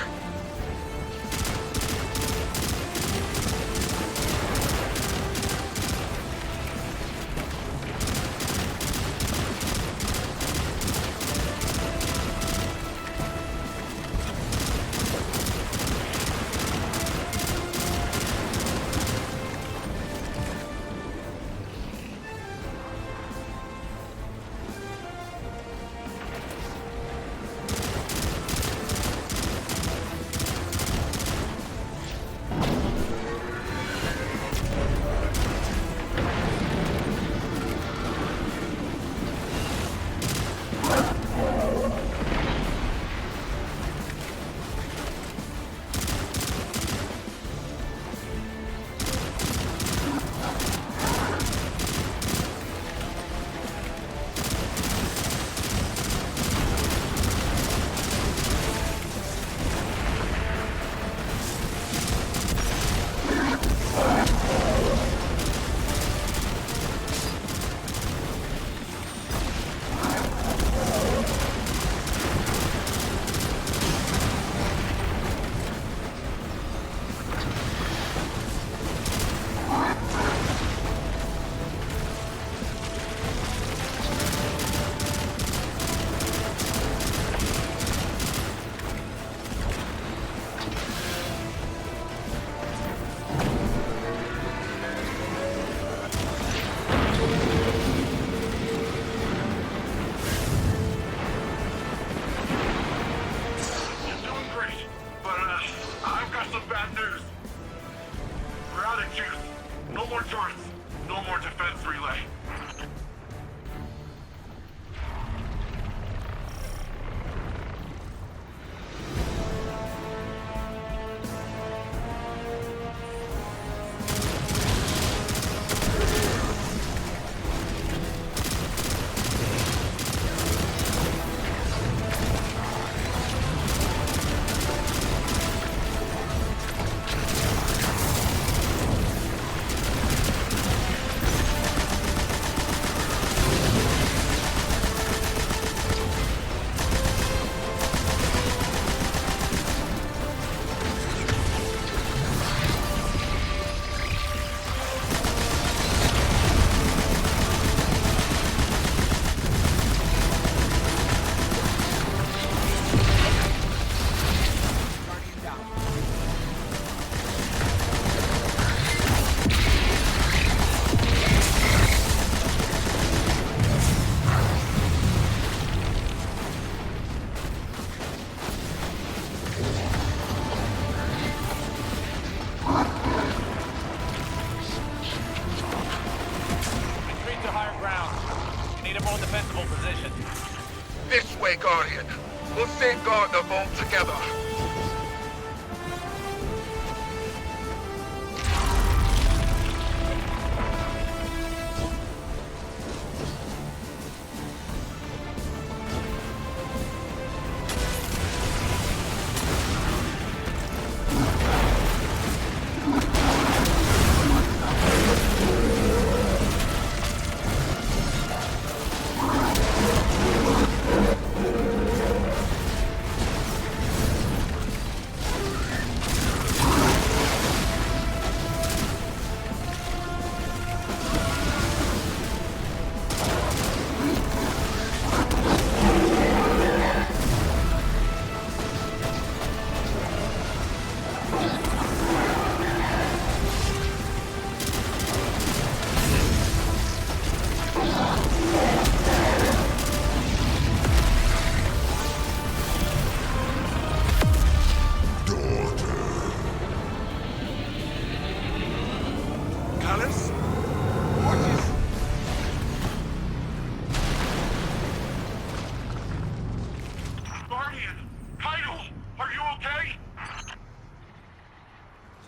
This way, Guardian. We'll safeguard the vault together.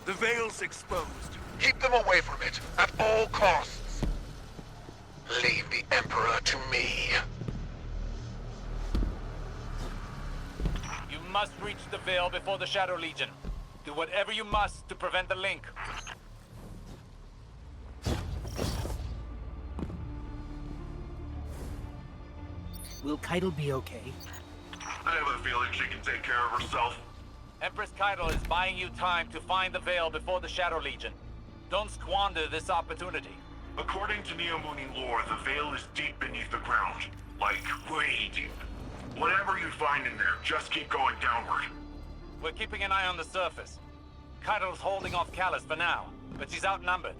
The Veil's exposed. Keep them away from it, at all costs. Leave the Emperor to me. You must reach the Veil before the Shadow Legion. Do whatever you must to prevent the link. Will Keitel be okay? I have a feeling she can take care of herself. Empress Keitel is buying you time to find the Veil before the Shadow Legion. Don't squander this opportunity. According to Neomuna lore, the Veil is deep beneath the ground. Like, way deep. Whatever you find in there, just keep going downward. We're keeping an eye on the surface. Keitel's holding off Callus for now, but she's outnumbered.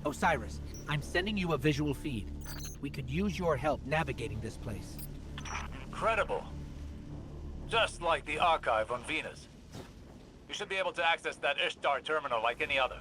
Osiris, I'm sending you a visual feed. We could use your help navigating this place. Incredible. Just like the archive on Venus. You should be able to access that Ishtar terminal like any other.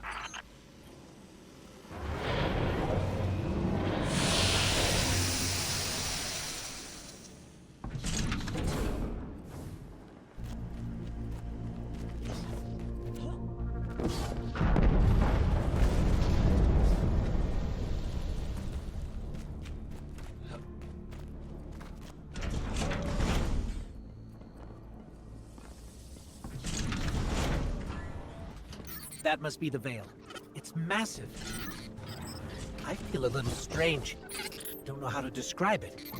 That must be the Veil. It's massive. I feel a little strange. Don't know how to describe it.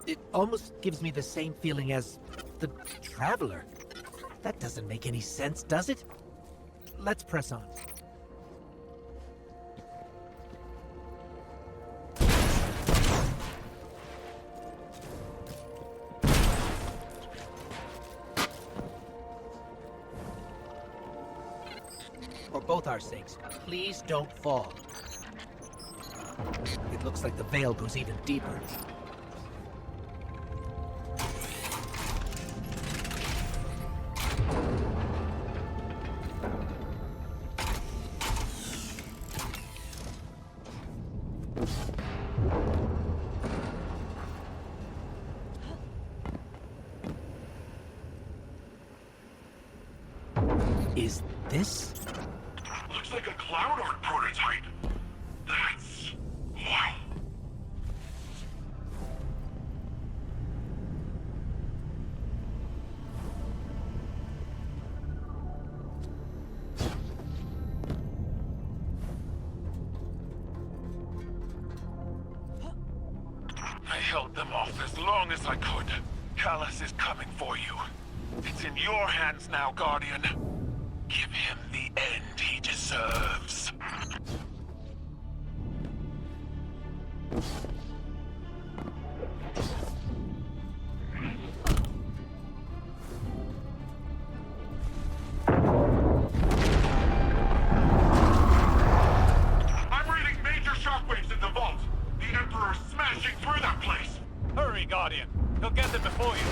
It almost gives me the same feeling as the Traveler. That doesn't make any sense, does it? Let's press on. For both our sakes, please don't fall. It looks like the Veil goes even deeper. Is this? Looks like a cloud art prototype. That's... wow. I held them off as long as I could. Callus is coming for you. It's in your hands now, Guardian. Give him the end he deserves. I'm reading major shockwaves in the vault. The Emperor's smashing through that place. Hurry, Guardian. He'll get there before you.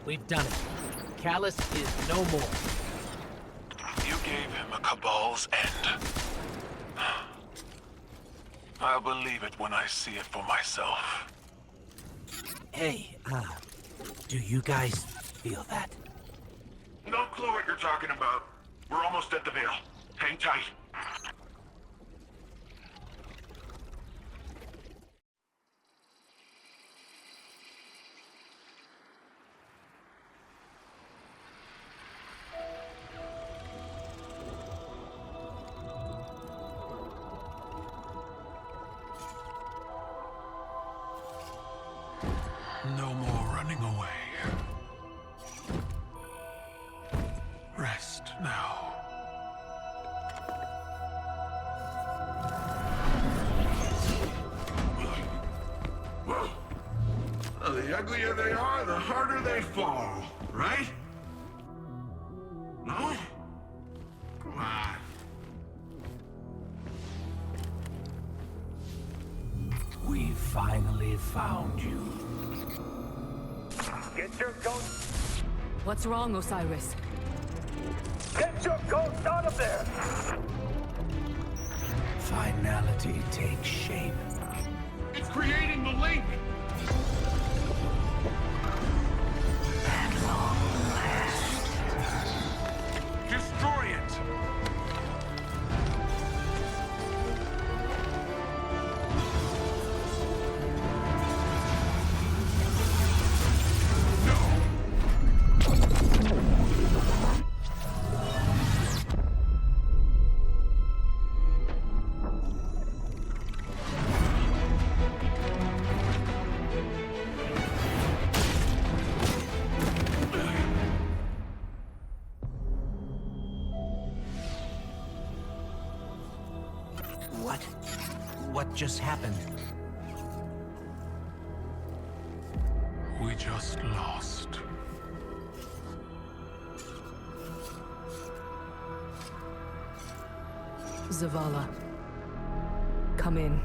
We've done it. Callus is no more. You gave him a Cabal's end. I'll believe it when I see it for myself. Hey, do you guys feel that? No clue what you're talking about. We're almost at the Veil. Hang tight. No more running away. Rest now. Well, the uglier they are, the harder they fall, right? No? Come on. We finally found you. Get your ghost! What's wrong, Osiris? Get your ghost out of there! Finality takes shape. It's creating the link! At long last. Destroy it! What just happened? We just lost. Zavala. Come in.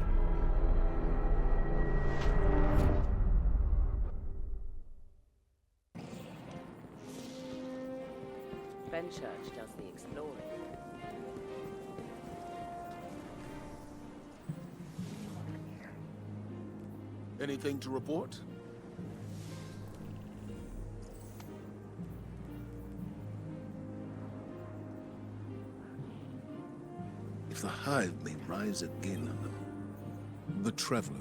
Fenchurch does the exploring. Anything to report? If the Hive may rise again, the Traveler,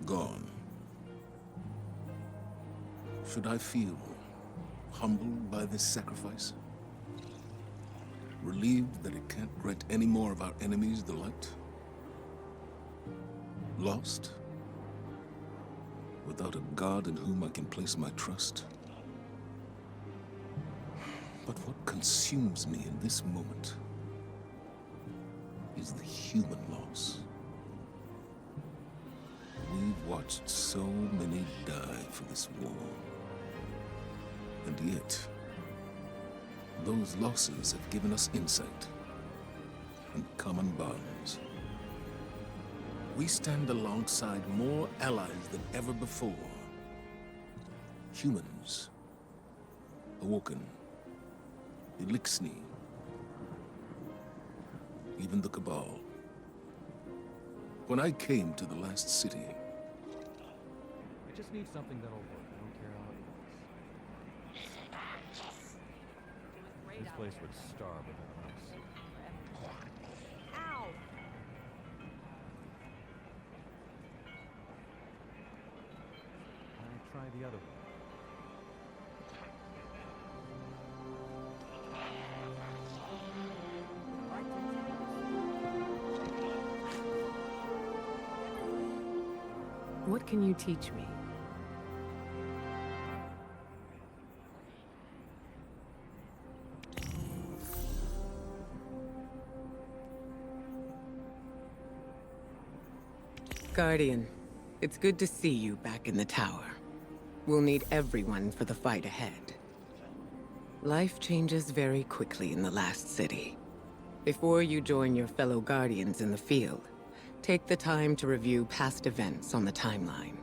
gone. Should I feel humbled by this sacrifice? Relieved that it can't grant any more of our enemies the light? Lost? Without a God in whom I can place my trust? But what consumes me in this moment is the human loss. We've watched so many die for this war. And yet, those losses have given us insight and common bonds. We stand alongside more allies than ever before. Humans, Awoken, Elixni, even the Cabal. When I came to the last city, I just need something that'll work. I don't care how it looks. This place would starve without us. Ow! I'll try the other one. What can you teach me? Guardian, it's good to see you back in the tower. We'll need everyone for the fight ahead. Life changes very quickly in the last city. Before you join your fellow Guardians in the field, take the time to review past events on the timeline.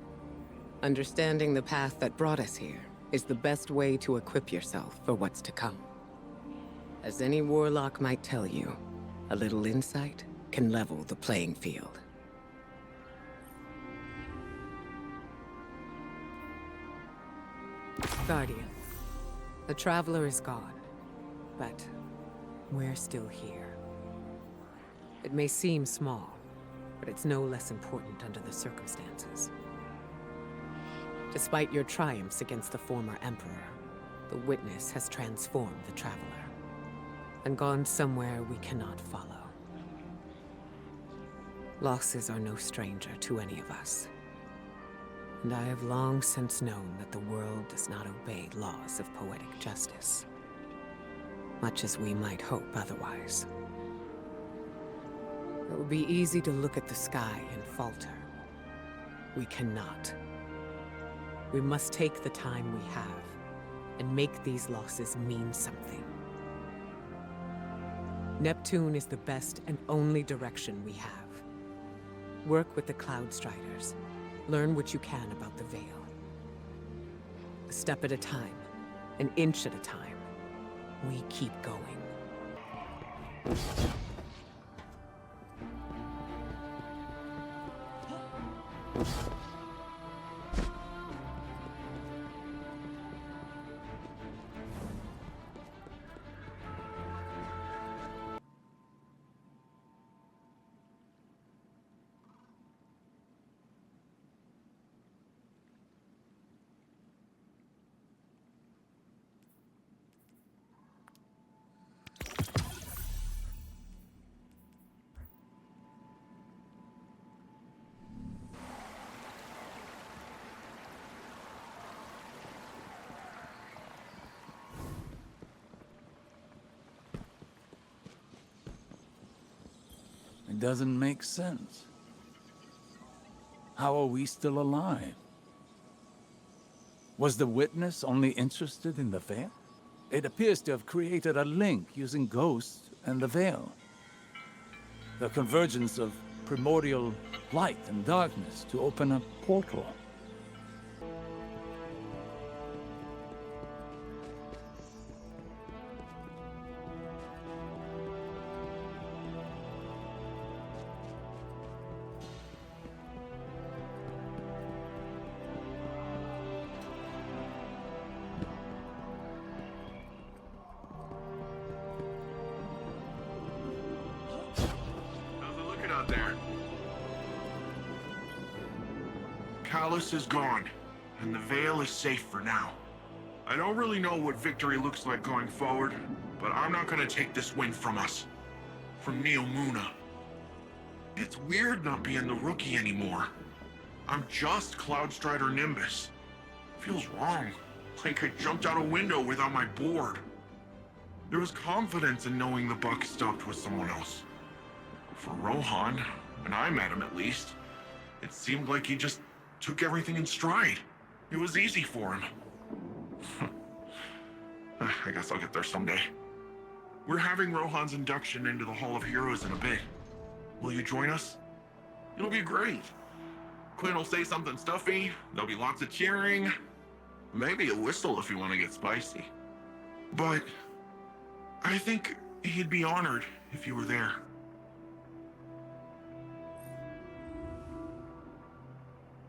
Understanding the path that brought us here is the best way to equip yourself for what's to come. As any warlock might tell you, a little insight can level the playing field. Guardian, the Traveler is gone, but we're still here. It may seem small, but it's no less important under the circumstances. Despite your triumphs against the former Emperor, the Witness has transformed the Traveler, and gone somewhere we cannot follow. Losses are no stranger to any of us, and I have long since known that the world does not obey laws of poetic justice, much as we might hope otherwise. It would be easy to look at the sky and falter. We cannot. We must take the time we have and make these losses mean something. Neptune is the best and only direction we have. Work with the Cloud Striders. Learn what you can about the Veil. A step at a time, an inch at a time, we keep going. It doesn't make sense. How are we still alive? Was the Witness only interested in the Veil? It appears to have created a link using ghosts and the Veil. The convergence of primordial light and darkness to open a portal. Callus is gone, and the Veil is safe for now. I don't really know what victory looks like going forward, but I'm not gonna take this win from us. From Neomuna. It's weird not being the rookie anymore. I'm just Cloudstrider Nimbus. Feels wrong. Like I jumped out a window without my board. There was confidence in knowing the buck stopped with someone else. For Rohan, when I met him at least, it seemed like he just took everything in stride. It was easy for him. I guess I'll get there someday. We're having Rohan's induction into the Hall of Heroes in a bit. Will you join us? It'll be great. Quinn will say something stuffy, there'll be lots of cheering, maybe a whistle if you want to get spicy. But I think he'd be honored if you were there.